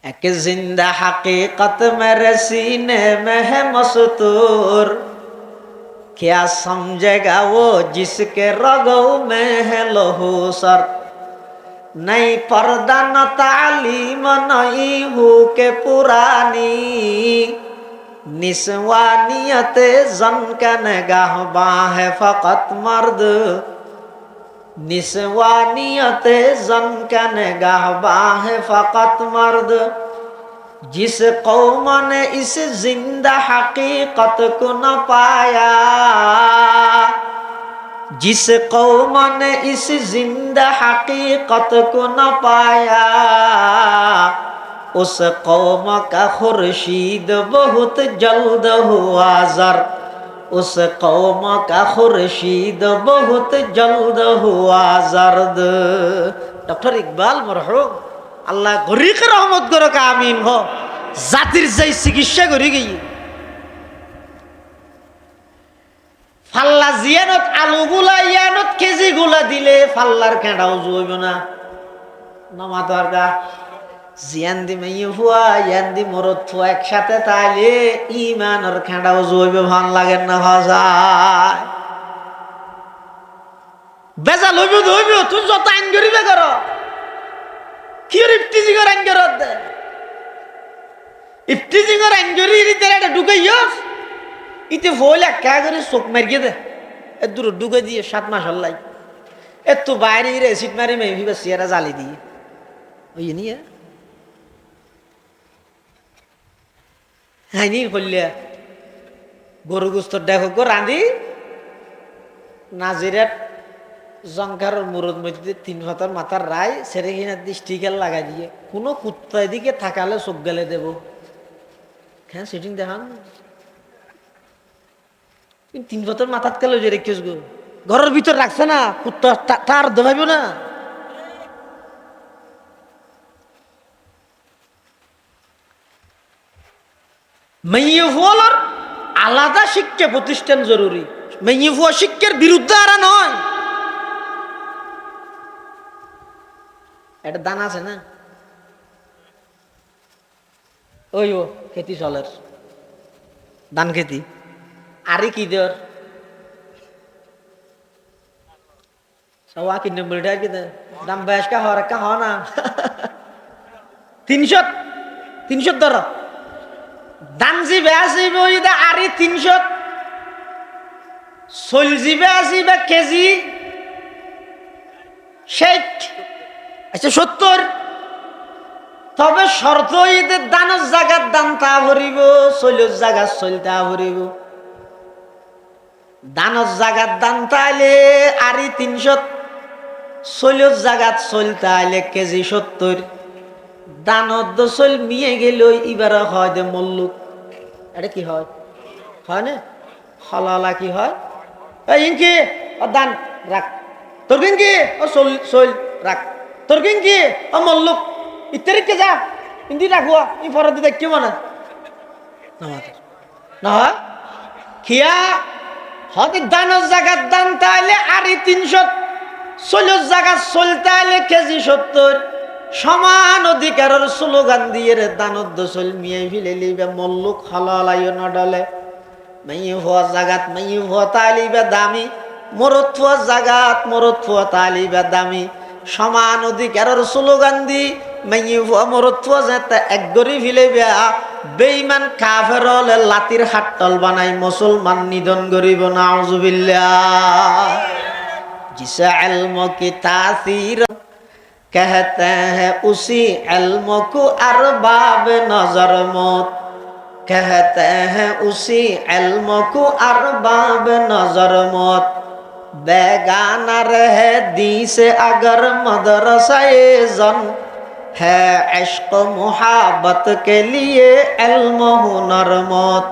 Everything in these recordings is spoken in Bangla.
एक जिंदा हकीकत मेरे सीने में है मस्तूर, क्या समझेगा वो जिसके रगों में है लहू सर। नहीं पर्दा न तालीम नहीं हूँ के पुरानी, निस्वानियत जन का निगाहबां है फकत मर्द। निस्वानियत जन का निगाहबां है फकत मर्द। जिस कौम ने इस जिंदा हकीकत को न पाया, जिस कौम ने इस जिंदा हकीकत को न पाया, उस कौम का खुर्शीद बहुत जल्द हुआ जर। उस कौम का खुर्शीद बहुत जल्द हुआ जर्द। डॉक्टर इकबाल मरहूम আল্লাহ গরিকে রহমত করো আমিন হো। জাতির যাই চিকিৎসা করি গিয়ে ফাল্লা জিয়ানত আলু গুলা ইয়ানত কেজি গুলা দিলে ফাল্লার কেঁড়াও জুইব না নমা দরকার। জিয়ান দি মাইয়ে ফুয়া ইয়ান দি মরদ ফুয়া একসাথে তাইলে ইমানের কেঁড়াও জুইব ভাল লাগে না ভাষায় বেজা লইব ধইব তুই যত আইন করিবে করো কি ইফতিজিংর আঙ্গর দে ইফতিজিংর আঙ্গরি রিতে এটা ঢুকাইয়স ইতে ফলে কা করে চোখ মারিয়ে দে এ দূর ঢুকে দিয়ে 7 মাস হল্লাই এ তো বাইরে রে সিট মারি মে ভিবা সিয়ারা জালি দিয়ে ওই নিয়ে হাইনি কইলে গরু গোস্ত দেখো গো রাঁধি নাজিরাত জঙ্কার মুরদ মধ্যে 3 হাতার মাথার রায় সেরে কিনা স্টিকার লাগাই দিয়ে কোনো কুত্তা দিকে থাকালে চোখ গেলে দেব। হ্যাঁ সেটিং দেখান 3 হাতার মাথার কালে যে রেখেছ গো ঘরের ভিতর রাখছে না কুত্তা তার দেখাইব না। মেয়ে ফুয়ার আলাদা শিক্ষা প্রতিষ্ঠান জরুরি। মেয়ে ফুয়া শিক্ষার বিরুদ্ধে আর নয়। একটা দান আছে না ওই ও খেতি চলের ধান খেতি আরে কি দর সবা কিনে বলটা কি দাম বয়স কা হওয়ার কা হওয়া না 300 ধর দান জিবে আসিবে ওই দা আরে 300 চল জিবে আসিবে কেজি 60 আচ্ছা 70। তবে শর্ত ঈদের দানের জায়গার দান তা ভরিব চলের জায়গা চলতা ভরিব। দানের জায়গার দান তাইলে আরি 300 চলের জায়গাত চলতা আইলে কেজি 70। দানত চল মিয়ে গেল এবার হয় দে মল্লুক এটা কি হয় হয় না হলালা কি হয় এই ইনকি ও দান রাখ তোর কি ও চল চল রাখ তোর কি ও মল্লুক ইত্যাদিকে যা ইন্দি রাখুয়া ই ফরদি দেখিও মানে না খিয়া হতে দানের জায়গার দান তাইলে আরি 300 চল্লিশ জায়গা চলতে আইলে কেজি 70। সমান অধিকারের স্লোগান দিয়ে রে দানত দোসল মিয়াই ফিলে লিবে মল্লুক হলালাইও নডলে। মাইয়ে হওয়া জাগাত মাইয়ে হওয়া তালিবে দামি, মরদ হওয়া জাগাত মরদ হওয়া তালিবে দামি। সমান অধিকারের স্লোগান দি মাইয়ে হওয়া মরদ হওয়া যেতে এক গরি ফিলে বেঈমান কাফের হলে লাতির হাট্টল বানাই মুসলমান নিধন করিব নাউজুবিল্লাহ। जिसे इल्म की तासीर कहते हैं उसी इल्म को अरबाब नजर मौत। कहते हैं उसी इल्म को अरबाब नजर मौत। बेगाना रहे दी से अगर मदरसाए जन है इश्क मुहाबत के लिए इल्म हुनर मौत।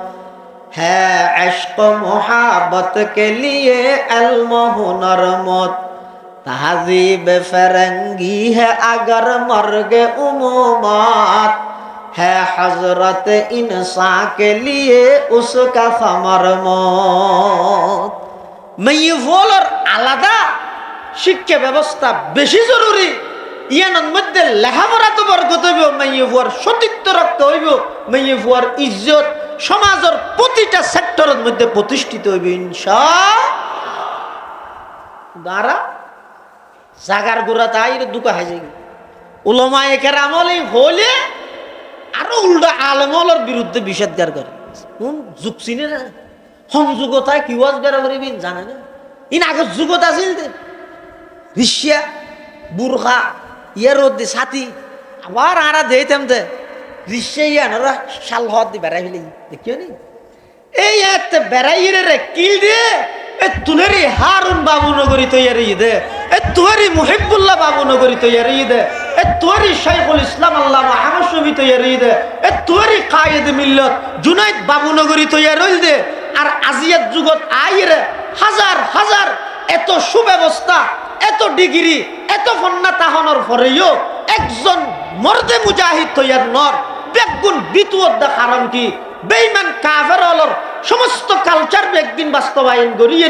है इश्क मुहाबत के लिए इल्म हुनर मौत। तहजीब फरंगी है अगर मर्ग उमूमात। है हजरत इंसान के लिए उसका समर मौत। मैं ये बोलर आलादा शिक्षा व्यवस्था बेशी जरूरी ইয়ানোর মধ্যে লেখাপড়া তো বরকত হইব, মাইয়ে ফুয়ার সতীত্ব রক্ত হইব, মাইয়ে ফুয়ার ইজ্জত সমাজের প্রতিটা সেক্টরের মধ্যে প্রতিষ্ঠিত হইব ইনশাআল্লাহ। জাগার গোড়া তাই দুকা হয়ে যায়। উলামায়ে কেরাম হলে আরো উল্টা আলেমলের বিরুদ্ধে বিষেধগার করে। কোন যুগ চিনে না, হম যুগতায় কি ওয়াজ বেড়া করিবিন জানে না। ইন আগের যুগত আছিল রিসিয়া বুরখা ইয়ার দি ছাতি আবার আরা দিতাম দে রিসিয়া ইয়ানরা শাল হদ দি বেড়াই ফেলি দেখিও নি। এই একটা বেড়াই রে কিল দিয়ে এ তুলেরি হারুন বাবু নগরী তৈরি দে, এ তুয়ারি মুহিবুল্লাহ বাবু নগরী তৈরি দে, এ তুয়ারি শাইখুল ইসলাম আল্লামা আহমদ শফি তৈরি দে, এ তুয়ারি কায়েদ মিল্লত জুনাইদ বাবু নগরী তৈরি দে। আর আজিয়াত যুগত আইরে হাজার হাজার এত সুব্যবস্থা, এত ডিগ্রি, এত ফন্না তাহনের পরেও একজন মর্দে মুজাহিদ তৈয়ার নর বেগুন বিতুয়ত কারণ কি বেঈমান কাফের হলর সমস্ত কালচার একদিন বাস্তবায়ন করিয়ে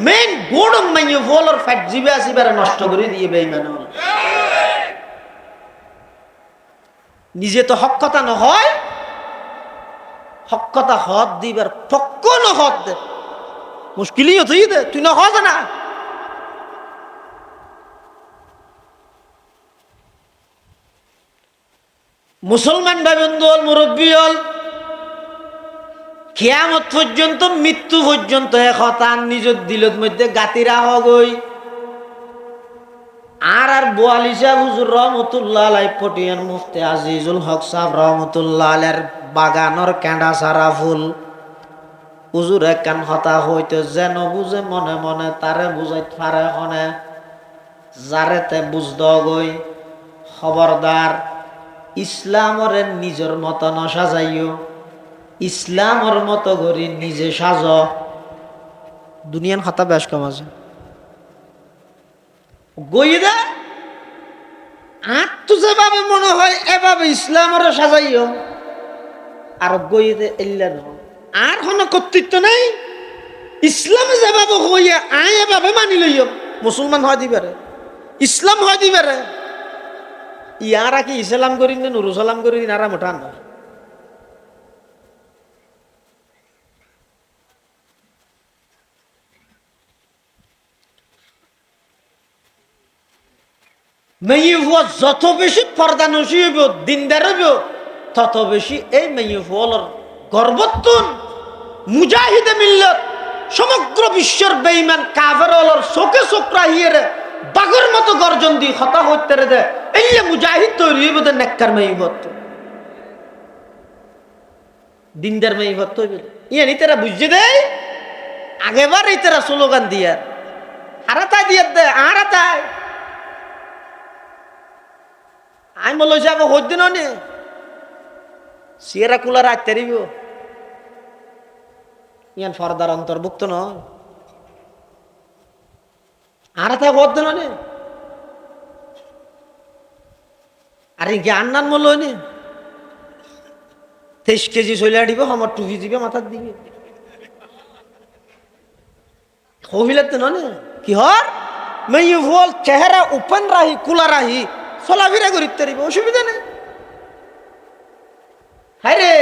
মেইন গোড়ং মাইয়ে ফলর ফ্যাট জিবে আসিবার নষ্ট করে দিয়ে বেঈমান হল। নিজে তো হক কথা নহয়, হক কথা হদ দিবার পক্ষ নহদ দে মুশকিলই হতেই দে তুই না হজ না। মুসলমান ভাই বন্ধু হল মুরব্বী হল কিয়ামত পর্যন্ত মৃত্যু পর্যন্ত একতান নিজের দিলত মধ্যে গাতিরা হগই। আর 42 হুজুর রহমতুল্লাহ আলাই পটিয়ান মুফতি আজিজুল হক সাহেব রহমতুল্লাহ আলাইর বাগানর কেঁডা সারা ফুল হুজুর কান হতা হইতে যেন বুঝে মনে মনে তারে বুঝাইতে পারে হনে যারেতে বুঝদ গই। খবরদার ইসলামরে নিজের মতো ন সাজাইও, ইসলামর মতো করি নিজে সাজ। দুনিয়ান খাতা বেশ কম আছে গইদা আর তো যেভাবে মনে হয় এভাবে ইসলামর সাজাইও আর গইদে এল্লা ন আর কোনো কর্তৃত্ব নাই। ইসলামে যেভাবে হইয়া আয় এভাবে মানি লইও মুসলমান হয় দিবারে, ইসলাম হয় দিবারে। ইয়ারা কি ইসলাম করি না নুরু সালাম করি নারা মোটা না। মেয়ে ফুয়া যত বেশি পর্দা নসি হইব দিনদার হইব তত বেশি এই মেয়ে ফুয়ার গর্বত্তন মুজাহিদে মিল্লত সমগ্র বিশ্বের বেঈমান কাফের হলর চোখে চোখ রাহিয়ে বাঘের মতো গর্জন দি হতা হইতে রে দে এই মুজাহিদ তৈরি হইব দে নেককার মেইবত দিনদার মেইবত হইব। ইয়ানি তারা বুঝছে দে আগেবার এই তারা স্লোগান দিয়া আরাতাই দিয়ে দে আরাতাই আমি বলো যাব হইতে নে সিয়েরা কুলার আইতে রিব ইয়ান ফরদার অন্তর্ভুক্ত নয়। আরাতাই হইতে নে আর কি আন্নান মূল্য হয়নি 23 কেজি চলে আড়িব আমার টুপি দিবে মাথার দিকে হইলাতে ননে কি হর মেয়ে ভুল চেহারা ওপেন রাহি কুলা রাহি চলাফেরা করিতে পারিব অসুবিধা নেই। হায় রে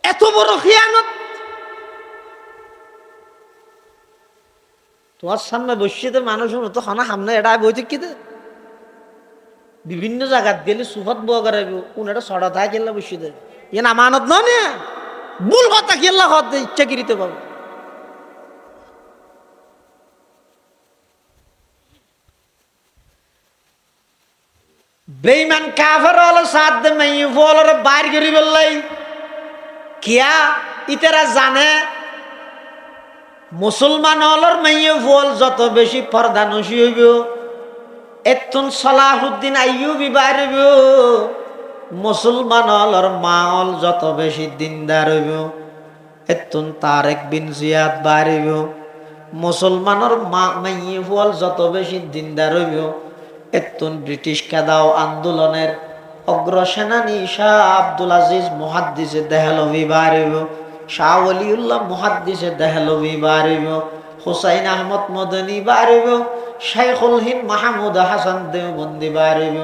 এত বড় খিয়ানত তোমার সামনে বসিয়ে দে মানুষ তো খানা সামনে এটা বইতে কি দে বিভিন্ন জায়গাত গেলে সুফাত বয়া করাইব কোন একটা সড়া থাকে কেল্লা বসিয়ে দে ইয়ে আমানত নয় ভুল কথা কেল্লা হত দে ইচ্ছা করিতে পাবো। বেঈমান কাফের হলো সাথ দে মেয়ে ফলরে বাইর করি বললাই কিয়া ইতারা জানে মুসলমান হলর মেয়ে ফল যত বেশি পর্দা নসি হইব এতুন সালাহুদ্দিন আইয়ুবি বাইর হইব। মুসলমান হলর মা হল যত বেশি দিনদার হইব এতুন তারেক বিন জিয়াদ বাইর হইব। মুসলমানের মা মেয়ে ফল যত বেশি দিনদার হইব এতুন ব্রিটিশ কাদাও আন্দোলনের অগ্রসেনানী শাহ আব্দুল আজিজ মুহাদ্দিসে দেহলভি বাইর হইব, শাহ ওলিউল্লাহ মুহাদ্দিসে দেহলভি বাইর হইব। হুসাইন আহমদ মদনী বাড়িব, শাইখুল হিন্দ মাহমুদ হাসান দেওবন্দি বাড়িব।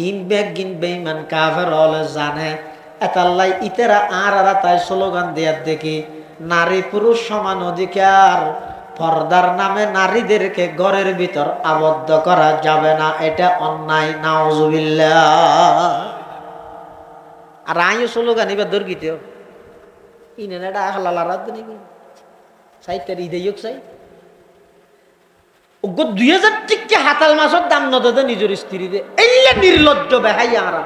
ইন বেগিন বেইমান কাফের হলে জানে এতাল্লাই ইতেরা আর তাই স্লোগান দেয়ার দেখি নারী পুরুষ সমান অধিকার, পর্দার নামে নারীদেরকে ঘরের ভিতর আবদ্ধ করা যাবে না, এটা অন্যায়, নাউজুবিল্লাহ। আর আইও স্লোগান এবার দর্গিত ইনেন এটা হালালা রাত নাকি সাইটার ঈদে হোক চাই 2000 টিকা হাতাল মাছের দাম নদে নিজের স্ত্রী দে এলে নির্লজ্জ বেহাই আরা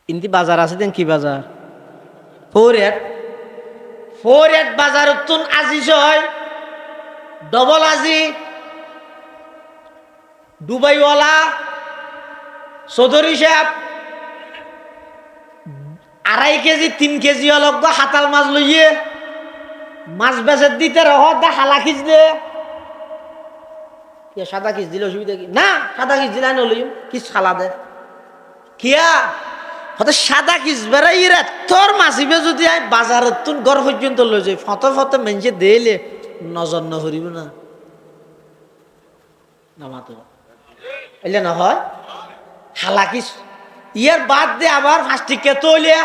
ইন্দি বাজার আছে দেন কি বাজার ফোরেট বাজার উত্তুন আজিজ হয় ডবল আজি দুবাইওয়ালা চৌধুরী সাহেব 2.5 কেজি 3 কেজি অলগ হাতাল মাছ লইয়ে মাছ বেচে দিতে রহ দা হালা খিচ দে সাদা খিচ দিলে অসুবিধা কি না, সাদা খিচ দিলে নলইম কিস খালা দে কিয়া হতে সাদা খিচ বেড়াই রে তোর মাছিবে যদি আই বাজারের তুন ঘর পর্যন্ত লই যাই ফতে ফতে মেনছে দেইলে নজর ন করিব না নামাতো এলে না হয় হালা খিচ ইয়ার বাদ দে আবার ফাস্টিকে তলিয়া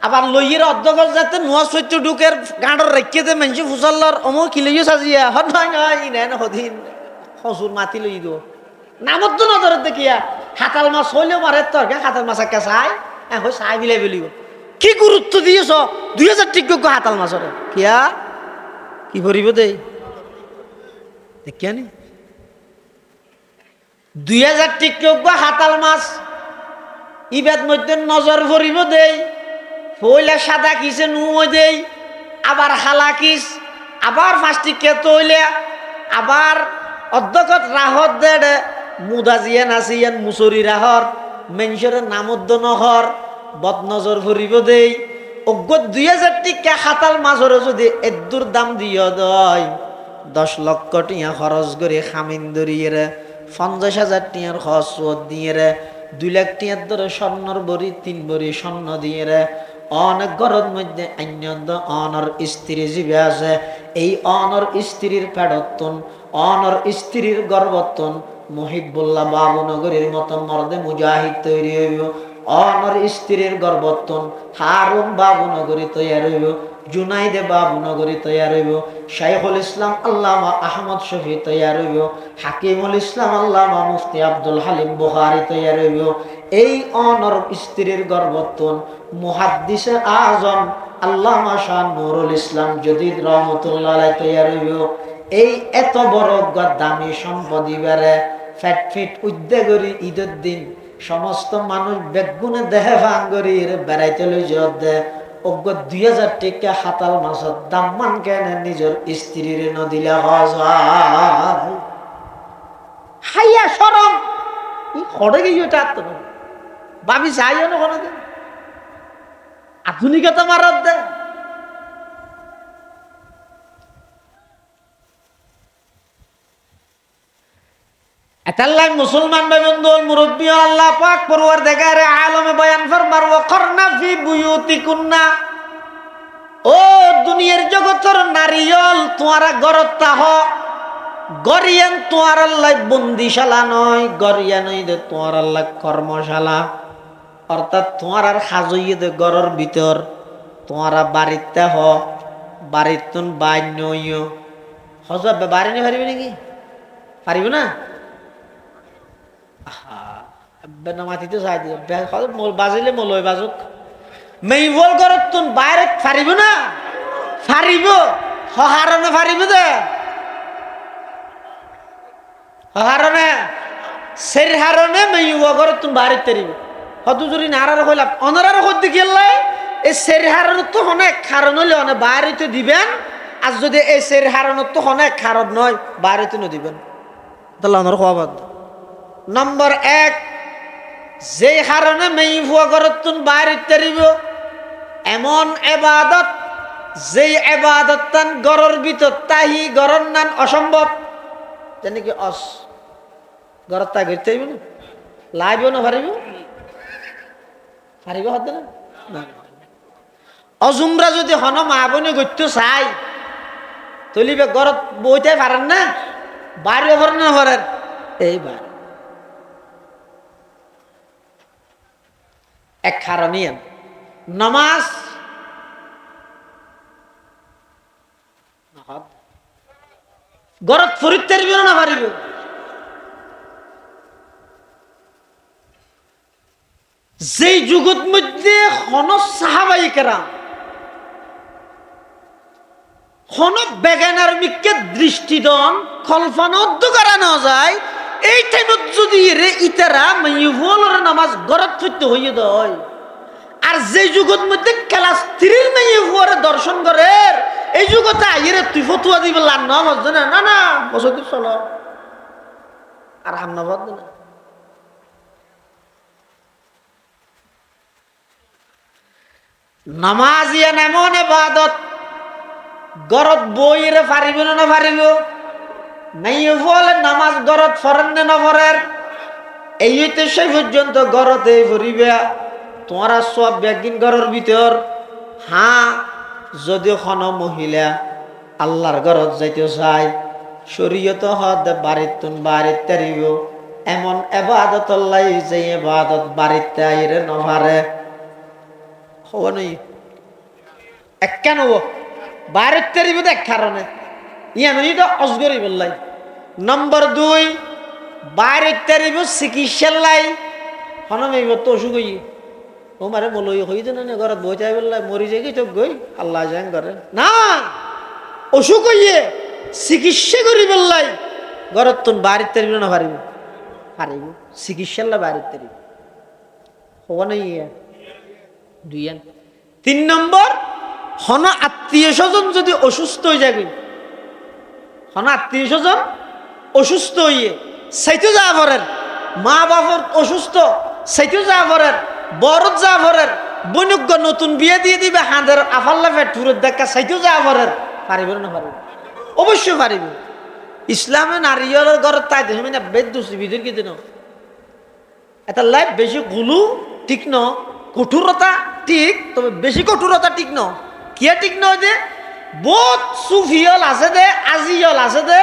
আবার লইয়ের অর্ধগর যাতে নোয়া চৈত্য ঢুকের গাঁডর রেখে দে মেনছি ফুসাল্লার অমো কিলইও সাজিয়া হন নয় নয় ইনেন হদিন হসুর মাতি লই দিব নামত তো নজর দেখিয়া হাতাল মাছ হইলেও মারে তোর হাতাল মাছ একটা চাই হই চাই বিলাই বলিব কি গুরুত্ব দিয়েছ 2000 টিক হাতাল মাছরে কিয়া কি ভরিব দেই দেখিয়া নি 2000 টিক হাতাল মাছ ইবাদ মধ্যে নজর ভরিব দেই পয়লা সাদা কিসে নুমো দেই আবার হালা কিস আবার ফাস্টি কেত হইলে আবার অধ্যক্ষত রাহত দে মুদা জিয়ান আসিয়ান মুসরি রাহর মেনসরের নামদ্দ নহর বদনজর ভরিব দেই অজ্ঞ 2000 টিকা হাতাল মাছরে যদি এদুর দাম দিয়ে দয় 10 লক্ষ টিয়া খরচ করে খামিন দরিয়ে 50,000 টিয়ার খরচ দিয়ে 2 লাখ টিয়ার ধরে স্বর্ণর বড়ি 3 বড়ি স্বর্ণ দিয়ে অনেক ঘরের মধ্যে আন্যন্দ অনর স্ত্রী জীবে আছে এই অনর স্ত্রীর পেডত্তন অনর স্ত্রীর গর্বত্তন মহিবুল্লাহ বাবুনগরীর মতো মর্দে মুজাহিদ তৈরি হইব অনর স্ত্রীর গর্বত্তন হারুন বাবুনগরী তৈরি হইব জুনাইদে বাবুনগরী তৈরি হইব শাইখুল ইসলাম আল্লামা আহমদ শফি তৈরি হইব হাকিমুল ইসলাম আল্লামা মুফতি আব্দুল হালিম বুখারী তৈরি হইব এই অনর স্ত্রীর গর্বত্তন মুহাদ্দিসে আজম আল্লামা শাহ নুরুল ইসলাম জদিদ রহমতুল্লাহ আলাইহি তৈরি হইব এই এত বড় দামি সম্পদ ইবারে ফ্যাট ফিট উদ্যোগরি ঈদের দিন সমস্ত মানুষ বেগুনে দেহে ভাঙ্গরি বেড়াইতে লই জব দে অজ্ঞ 2000 টাকা হাতাল মাছের দাম মান কেন নিজের স্ত্রীর নদিলা হয় হাইয়া শরম ই খড়ে গিয়ে এটা তো ভাবি চাইও না কোনো দিন আধুনিকতা মারাত দে এতাল্লাই মুসলমান ভাই বন্ধু মুরব্বী আল্লাহ পাক পরওয়ারদিগারে আলমে বয়ান ফরমার ওয়া করনা ফি বুয়ুতিকুন্না ও দুনিয়ার জগতের নারীল তোমারা গরতা হ গরিয়ান তোমার আল্লাহ বন্দিশালা নয় গরিয়া নই দে তোমার আল্লাহ কর্মশালা অর্থাৎ তোমার আর হাজইয়ে দে ঘরের ভিতর তোমারা বাড়িতে হ বাড়িতুন বাইর নইও হজব বাড়ি নি পারিবে নাকি পারিব না মাটিতে চাই দিয়ে বাজিলে মলয় বাজুক মেইবল ঘরত তুন বাইরে ফারিব না ফারিব সহারণে ফারিব দে সহারণে সের হারণে মেইব ঘরত তুন বাইরে তেরিব হতু যদি নারার হইলাম অনারার হইতে গেলে এই সের হারণ তো অনেক কারণ হইলে অনেক বাইরে দিবেন আর যদি এই সের হারণ তো অনেক কারণ নয় বাইরে তো দিবেন তাহলে অনার হওয়া বাদ নম্বর 1 যে কারণে মেই ফুয়া করতুন বাইরে তেরিব এমন এবাদত যে এবাদত তান গরর ভিতর তাহি গরর নান অসম্ভব জানি কি গরর তা করতে হইব না লাইব না পারিব পারিব হতে না অজুমরা যদি হন মা বোনে গত্য চাই তলিবে ঘরত বইতে পারেন না, বাড়িও ভরেন না ভরেন এইবার এক কারণে নামাজ ঘরত ফরিদ না পারিব। যেই যুগত মধ্যে হন সাহাবাই কেরাম হন বেগানার মিকে দৃষ্টিদন কল্পনা করা না যায়, এই টাইমত যদি রে ইতারা মাইভুলের নামাজ গরত ফিরতে হইয়ে দেয়, আর যে যুগত মধ্যে ক্লাস 3 মাইভুরে দর্শন করে এই যুগতে আইরে তুই ফতুয়া দিবে লান নামাজ না না না বসতি চলো আর আমরা বদ না। নামাজ ইয়া এমন ইবাদত গরত বইরে পারিব না পারিব, মাইভুলে নামাজ গরত ফরেন না ফরের এই হইতে সেই পর্যন্ত গরতে ভরিবে তোমারা সব একদিন ঘরের ভিতর। হ্যাঁ যদি কোনো মহিলা আল্লাহর ঘরত যাইতে চায় শরীয়ত হদ বাড়িত বাড়িতে তারিব, এমন এবাদত আল্লাহ যে এবাদত বাড়িতে আইরে নভারে হব নই এক কেন বাড়িতে তারিব এক কারণে ইয়ানিটা অজগরি বললাই। নম্বর 2 বাড়িতে তারিব চিকিৎসার লাই হনমেব তো অসুখ হই ও মারে বলো হই যে না ঘরত বই যাই বললাই মরি যাই কি চোখ গই আল্লাহ যাং করে না অসুখ হইয়ে চিকিৎসা করি বললাই ঘরত তুন বাড়িতে তারিব না পারিব পারিব চিকিৎসার লাই বাড়িতে তারিব হব না ইয়া 2 3 নম্বর হন আত্মীয় স্বজন যদি অসুস্থ হয়ে যাবে, হন আত্মীয় স্বজন অসুস্থ হইয়ে সাইতে যা ভরেন মা বাবার অসুস্থ সাইতে যা ভরেন বরত যা ভরেন বৈনজ্ঞ নতুন বিয়ে দিয়ে দিবে হাঁদের আফাল্লা ফেট ফুরের দেখা সাইতেও যা ভরেন পারিব না পারিব অবশ্যই পারিব। ইসলামে নারীর ঘরের তাই দেখে মানে বেদ দোষী বিধের কি দিন এটা লাইফ বেশি গুলু ঠিক ন, কঠোরতা ঠিক তবে বেশি কঠোরতা ঠিক ন। কিয়া ঠিক নয় যে বহুত সুফিয়ল আছে দে আজিয়ল আছে দে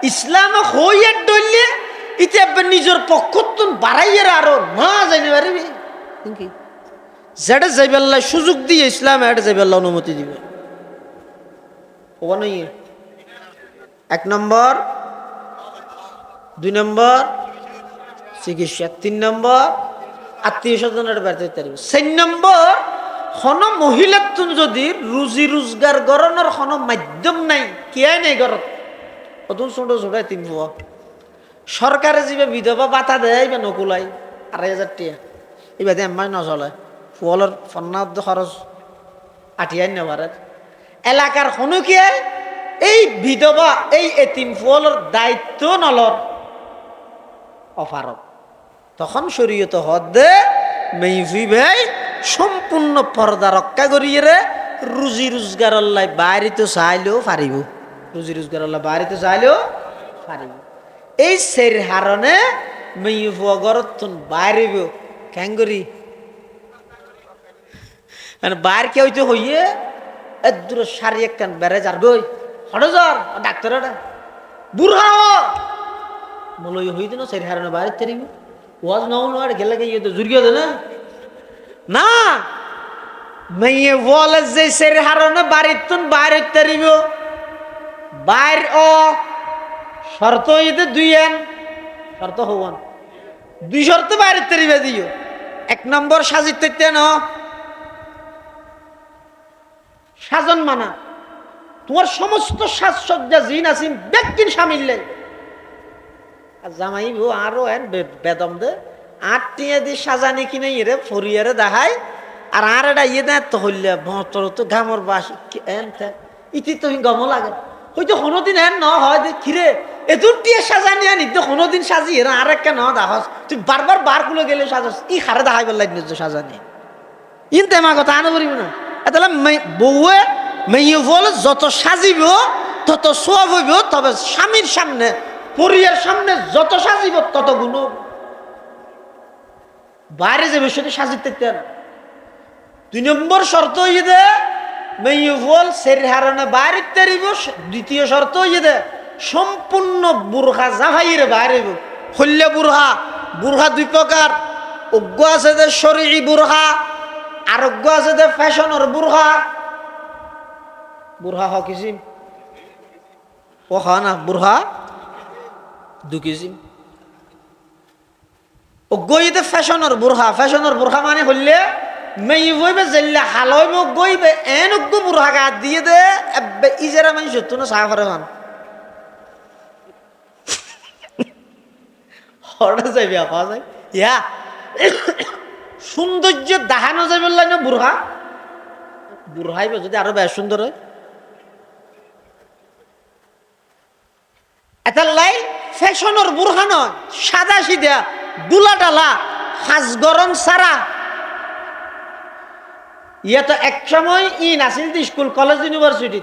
ইসলামে হইয়ে ডলে ইতিয়া নিজের পক্ষতুন বাড়াইয়ে আরো না জানি পারিবি কি যেটা যাইবেল্লা সুযোগ দিয়ে ইসলাম এটা যাইবেল্লা অনুমতি দিবে হব নই। 1 নম্বর 2 নম্বর চিকিৎসা, 3 নম্বর আত্মীয় স্বজনের বাড়িতে পারিব, 4 নম্বর হন মহিলার তুন যদি রুজি রোজগার গরনের হন মাধ্যম নাই কিয়াই নাই ঘরত অত ছোট ছোট 3 ফুয়া সরকারে যাবে বিধবা বাতা দেয় বা নকুলাই 2,500 টাকা এবার এমাই নচলে ফুয়ালর ফন্নাদ খরচ 8,000 নেবারের এলাকার হনু কিয়াই এই বিধবা এই এতিম ফুয়ালর দায়িত্ব নলর অফারত তখন শরীয়ত হদ দে মেইফি ভাই সম্পূর্ণ পর্দা রক্ষা করিয়ে রে রুজি রোজগার আল্লাহ বাড়িতে চাইলেও পারিব, রুজি রোজগার আল্লাহ বাড়িতে চাইলেও পারিব। এই সের হারণে মেইফ গরত বাইরিব ক্যাঙ্গরি মানে বাইর কে হইতে হইয়ে এদূর সারি একখান বেড়ে যার গই হঠাৎ ডাক্তার বুড়া মলই হইতে না সের হারণে বাইরে তারিব ওয়াজ নয় গেলে গিয়ে তো জুড়িয়ে দে না না মেয়ে বলে যে সের হারণে বাড়ির তুন বাইরে তারিব বাইর ও শর্ত হইতে 2 শর্ত হওয়ান 2 শর্ত বাইরে তারিবে দিও। 1 নম্বর সাজিতে ন সাজন মানা তোমার সমস্ত সাজসজ্জা জিন আসিম ব্যক্তির সামিল জামাই বউ আরো বেদম দে 8 টিয়া দি সাজানি কিনে ইরে ফরিয়ারে দেখায় আর এটা ইয়ে দেয় তো হইলে ভর তো ঘামর বাস ইতি তো গম লাগে হয়তো কোনোদিন হ্যাঁ ন হয় যে খিরে এদুর টিয়া সাজানি আনি তো কোনোদিন সাজি এরা আর একটা ন দেখাস তুই বারবার বার কুলে গেলে সাজাস ই হারে দেখাই বললাই নিজ সাজানি ইন তেমা কথা আনো পারিব না তাহলে বউয়ে মেয়ে বলে যত সাজিব তত সব হইব, তবে স্বামীর সামনে পরিয়ার সামনে যত সাজিব তত গুণ। বাইরে যে বিষয়টি সাজিতে 2 নম্বর শর্ত হইয়ে দে মেয়ে ফুল শরীর হারানো বাইরে তেরিব। দ্বিতীয় শর্ত হইয়ে দে সম্পূর্ণ বুরখা জাহাইরে বাইরে হইলে বুরহা। বুরহা 2 প্রকার, অজ্ঞ আছে যে শরীরী বুরহা, আরোগ্য আছে যে ফ্যাশনের বুরহা। বুরহা হ কিসিম ও হ না, বুরহা 2 কিসিম। অজ্ঞ ইতে ফ্যাশনের বুরহা। ফ্যাশনের বুরহা মানে হইলে মেয়ে বইবে জেল্লা হালই মুখ গইবে এন অজ্ঞ বুরহা গা দিয়ে দে এব্বে ইজেরা মানুষ তো না সাফারে মান হঠাৎ যাইবে পাওয়া যায় ইয়া সৌন্দর্য দেখানো যাবে না বুরহা। বুরহাইবে যদি আরো বেশ সুন্দর হয়। এটা লাই ফ্যাশনের বুরহা নয়, সাদা সিধা দুলা ডালা হাজ গরম সারা। ইয়ে তো এক সময় নাছিল স্কুল কলেজ ইউনিভার্সিটি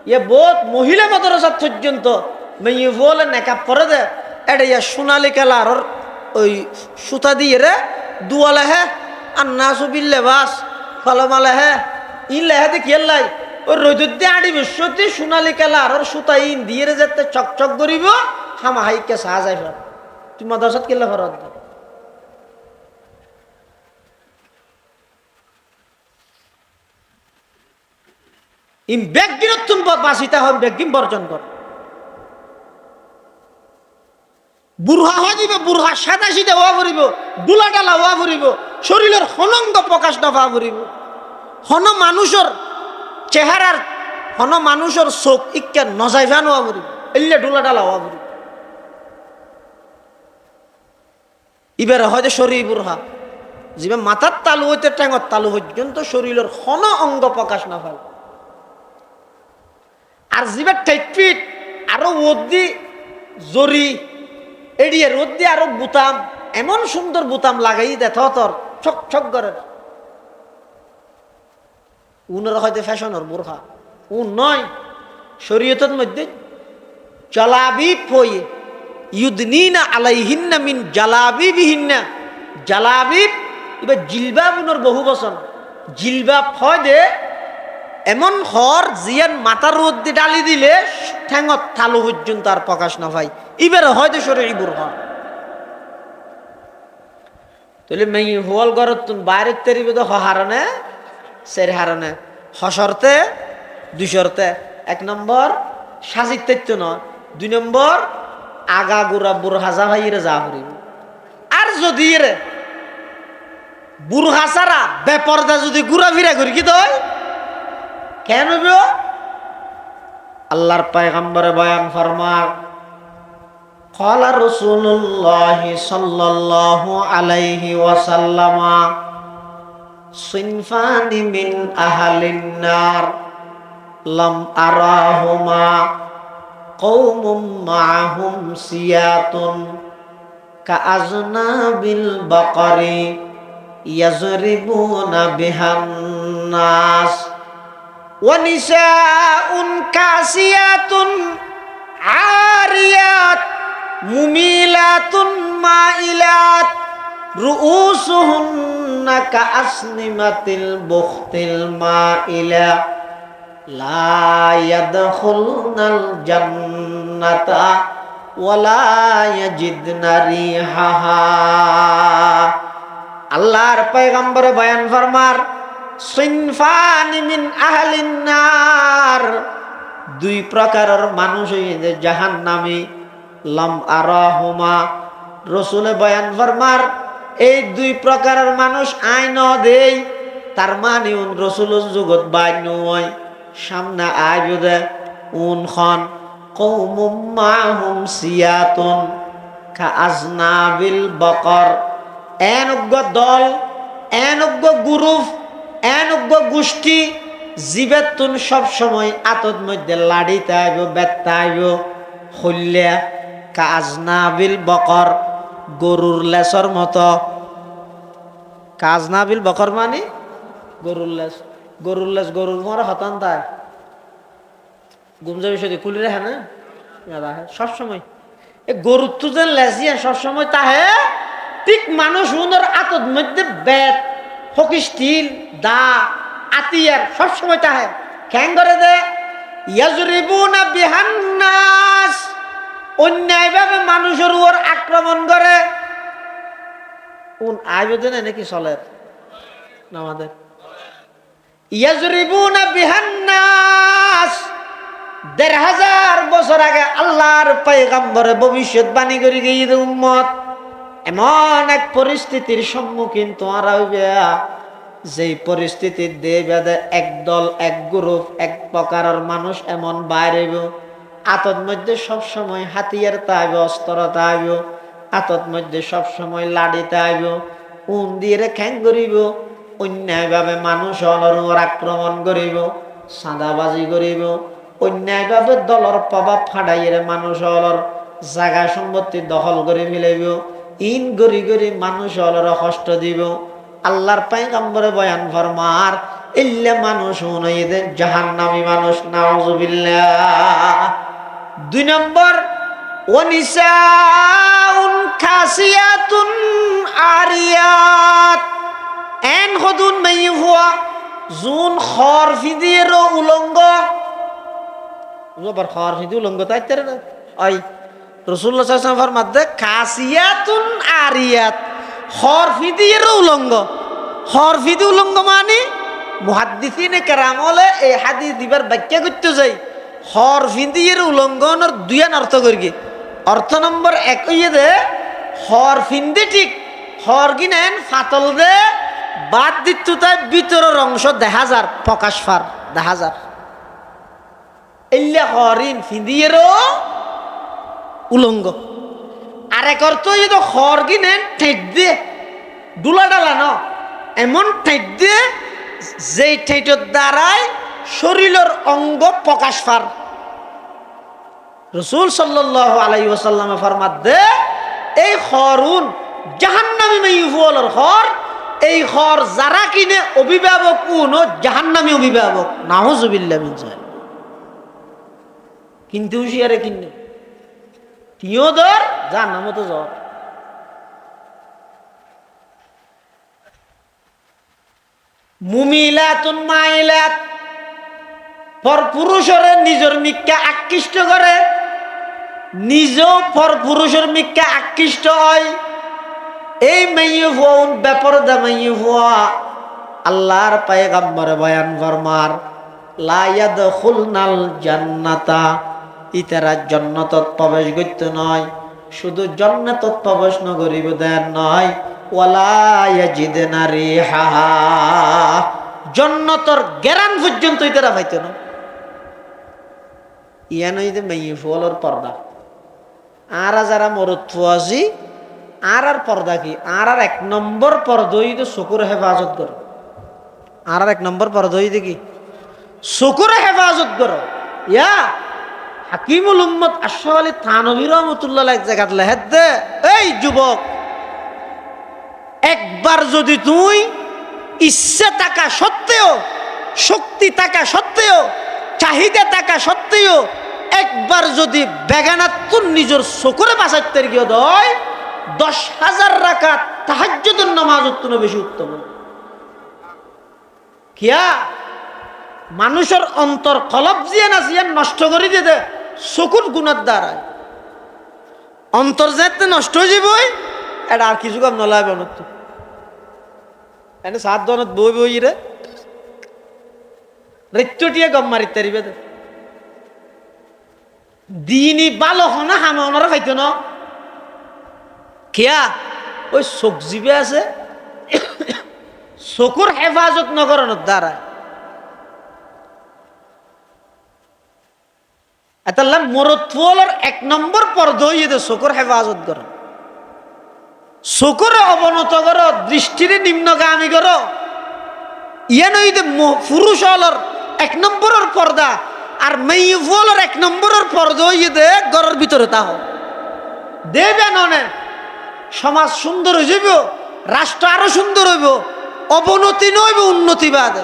ইয়ে বহুত মহিলা মাদ্রাসা পর্যন্ত মেয়ে বলে নেকাপ করে দে। এটা ইয়া সোনালি কালার ওই সুতা দিয়ে রে দুয়ালে হে আর না সুবিল্লে বাস ফলমালে হে ইন লেহে দেখি লাই ওই রোদ দিয়ে আড়ি বিশ্বতে সোনালি কালার ওর সুতা ইন দিয়ে রে যেতে চকচক করিব হামা হাইকে সাহা যাই ফের। তুই মাদ্রাসাত কেলে ফেরত দে ইম ব্যাগিনত তুমি বাঁচিতে হন ব্যাগিম বর্জন কর। বুরহা হয়ে যাবে, বুরহা সাদা সিধা হওয়া ফুরিব, দুলা ডালা হওয়া ফুরিব, শরীরের হনঙ্গ প্রকাশ নফা ফুরিব। হন মানুষের চেহারার হন মানুষের চোখ ইকে নজাই ফ্যান হওয়া ফুরিব, এলে দুলা ডালা হওয়া ফুরিব। এবারে হয়তো শরীর বুরহা যিবে মাথার তালু হইতে ট্যাঙর তালু পর্যন্ত শরীরের হন অঙ্গ প্রকাশ না ফেল। আর যিবে ঠেকপিট আরো ওদি জরি এড়িয়ে রোদ দিয়ে আরো বুতাম এমন সুন্দর বুতাম লাগাই দে তোর ছক ছক করে। উনারা হয়তো ফ্যাশনের বুরখা উন নয়। শরীয়তের মধ্যে জালাবিব হয়ে ইউদনিনা আলাইহিন্না মিন জালাবিবিহিন্না। জালাবিব এবার জিলবাব উনার বহু বচন। জিলবাব হয় দে এমন হর জিয়ান মাথার রোদ দিয়ে ডালি দিলে ঠ্যাঙত থালু পর্যন্ত আর প্রকাশ না ভাই। এবারে হয়তো শরীর বুরহা তাহলে মেয়ে হোয়াল গরত বাইরের তেরিবে তো হারানে সের হারানে হসরতে 2 শর্তে। 1 নম্বর সাজির তৈত্য নয়, 2 নম্বর আগা গুড়া বুরহা যা ভাইরে যা হরিব। আর যদি রে বুরহা ছাড়া বেপরদা যদি ঘুরা ফিরা করি কি দয় কেন আল্লাহর পয়গম্বরে বয়ান ফরমার ক্বালা রাসূলুল্লাহ সাল্লাল্লাহু আলাইহি ওয়াসাল্লাম সিনফানি মিন আহলিন নার লাম আরাহুমা কওমুম মাআহুম সিয়াতুন কাআজনাবিল বাকারি ইয়াজরিবুনা বিহান নাস ওয়া নিসাউন কাসিয়াতুন আরিয়াত মুমিলাতুন মাইলাত রুউসুহুন্না কাআসনিমাতিল বুখতিল মাইলা লা ইয়াদখুলনাল জান্নাতা ওয়ালা ইয়াজিদনা রিহাহা। আল্লাহর পয়গম্বর বয়ান ফরমার সিনফানি মিন আহলিন নার 2 প্রকারের মানুষ হইছে জাহান্নামী লাম আরাহুমা। রাসূলে বয়ান ফরমার এই 2 প্রকারের মানুষ আইন দেই তার মানে রাসূলের জগৎ বাইন হয় সামনে আইবে উন খন কওমুম মাহুম সিয়াতুন কাআজনাবিল বাকার। এনজ্ঞ দল এনজ্ঞ গ্রুপ এনজ্ঞ গোষ্ঠী জীবেতুন সব সময় আতত মধ্যে লাড়িতে আইব বেত্তা আইব হইলে কাজনাবিল বকর গরুর লেসর মতো। কাজনাবিল বকর মানে গরুর লেস। গরুর লেস গরুর মরা হতান তাই গুমজা বিষয় খুলি রাখে না সবসময় এই গরুর তো যে লেসিয়া সবসময় তাহে ঠিক মানুষ উনার আতত মধ্যে বেত হকিস্টিল দা আতিয়ার সবসময় তাহে খ্যাং করে দে ইয়াজরিবুনা বিহান্নাস অন্যায়ভাবে মানুষের উপর আক্রমণ করে। কোন আয়োজনে নাকি চলে না আমাদের ইয়াজরিবুনা বিহান্নাস ১৫০০ বছর আগে আল্লাহর পয়গম্বরে ভবিষ্যৎবাণী করে গিয়ে উম্মত এমন এক পরিস্থিতির সম্মুখীন তোমরা হইবে যেই পরিস্থিতির দিয়ে বেদে একদল এক গ্রুপ এক প্রকারের মানুষ এমন বাইরেব আতর মধ্যে সবসময় হাতিয়ার তাইব অস্ত্র তাইব আতর মধ্যে সবসময় লাড়ি তাইব উন দিয়ে খ্যাং করিব অন্যায়ভাবে মানুষ অলর আক্রমণ করিব সাদাবাজি করিব অন্যায়ভাবে দলর প্রভাব ফাটাইয়ে মানুষ অলর জায়গা সম্পত্তি দখল করে মিলাইব ইন গরি গরি মানুষ অলর কষ্ট দিব। আল্লাহর পয়গম্বরে বয়ান ফরমার ইল্লা মানুষ হুনাইদে জাহান্নামী মানুষ নাউযুবিল্লাহ। ২ নম্বর ওয়ানিসাউন খাসিয়াতুন আরিয়াত এন হদুন মাইহুয়া জুন খর ফিদির উলঙ্গ জবর খর ফিদি উলঙ্গ তাইতের না ওই রাসূলুল্লাহ সাল্লাল্লাহু আলাইহি ওয়াসাল্লাম ফরমাতে খাসিয়াতুন আরিয়াত খর ফিদির উলঙ্গ খর ফিদি উলঙ্গ মানে মুহাদ্দিসিনে কেরাম হলে এই হাদিস দিবার ব্যাখ্যা করতে যাই খর ফিদির উলঙ্গনের দুইয়ান অর্থ করি অর্থ নম্বর ১ হইয়ে দে খর ফিন্দি ঠিক খর কিনেন ফাতল দে বাদ দিত তাই ভিতরের অংশ দেখা যার প্রকাশ ফার দেখা যার এল্লা হরিন ফিন্দিয়েরও উলঙ্গ। আর এক অর্থ হইয়ে তো খর কিনেন ঠেট দিয়ে ডুলা ডালা ন এমন ঠেট দিয়ে যেই ঠেটের দ্বারাই শরীরের অঙ্গ প্রকাশ পার। রাসূল সাল্লাল্লাহু আলাইহি ওয়াসাল্লাম ফরমাত দে এই খরুন জাহান্নামী মাইফুলের খর এই খর যারা কিনে অভিভাবক কোন জাহান্নামী অভিভাবক নাউযুবিল্লাহ মিন যালিক। কিন্তু হুঁশিয়ারে কিনে তিও ধর জাহান্নামও তো জ্বর। মুমিলাতুন মাইলাত পর পুরুষরে নিজের মিক্কা আকৃষ্ট করে নিজেও পর পুরুষের মিক্কা আকৃষ্ট হয়। এই মাইয়ে ফোন বেপরদা মাইয়ে ফোয়া আল্লাহর পয়গম্বরে বয়ান ফরমার লা ইয়াদখুলনাল জান্নাতা ইতারা জান্নাতত প্রবেশ করতে নয় শুধু জান্নাতত প্রবেশ ন করিব দেন নয় ওয়ালা ইয়াজিদনা রিহাহা জান্নাতর গ্যারান পর্যন্ত ইতারা পাইতো না। ইয়ান হইতে মাইয়ে ফোলর পর্দা আর যারা মরদ ফুয়াজি আর পর্দা কি আর ১ নম্বর পর্দা হইতে চকুর হেফাজত করো আর ১ নম্বর পর্দা হইতে কি চকুর হেফাজত করো। ইয়া হাকিমুল উম্মত আশরাফ আলী থানভী রাহমাতুল্লাহ এক জায়গাত লেখে দে এই যুবক একবার যদি তুই ইচ্ছা থাকা সত্ত্বেও শক্তি থাকা সত্ত্বেও চাহিদা থাকা সত্ত্বেও একবার যদি বেগানা তোর নিজের চকুরে বাঁচাইতে গিয়ে দয় ১০,০০০ রাকাত তাহাজ্জুদের নামাজের তুলনায় বেশি উত্তম। কিয়া মানুষের অন্তর কলব জিয়ান আছে নষ্ট করে দিয়ে দে চকুর গুণার দ্বারায় অন্তর যেতে নষ্ট হয়ে যাবই এটা আর কিছু কাম নলাইবে অনত এনে ৭ দনত বই বই রে রেট্টটিয়ে গম মারিতে পারিবে দিনই ভালো হনা হামে ওনারা খাইতো না কিয়া ওই চোখ জিবে আছে চকুর হেফাজত নকরণের দ্বারায় এতাল্লাহ মরদ ফুলের ১ নম্বর পর্দা হইয়ে চকুর হেফাজত কর চকুর অবনত কর দৃষ্টিরে নিম্নগামী কর ইয়ে নইতে পুরুষ হলর ১ নম্বরের পর্দা আর মেয়ে ফুলের ১ নম্বরের পর্দা হইয়ে দে ঘরের ভিতরে তাহ দেবে ননে সমাজ সুন্দর হয়ে যাব রাষ্ট্র আরো সুন্দর হইব অবনতি নইব উন্নতি বাদে।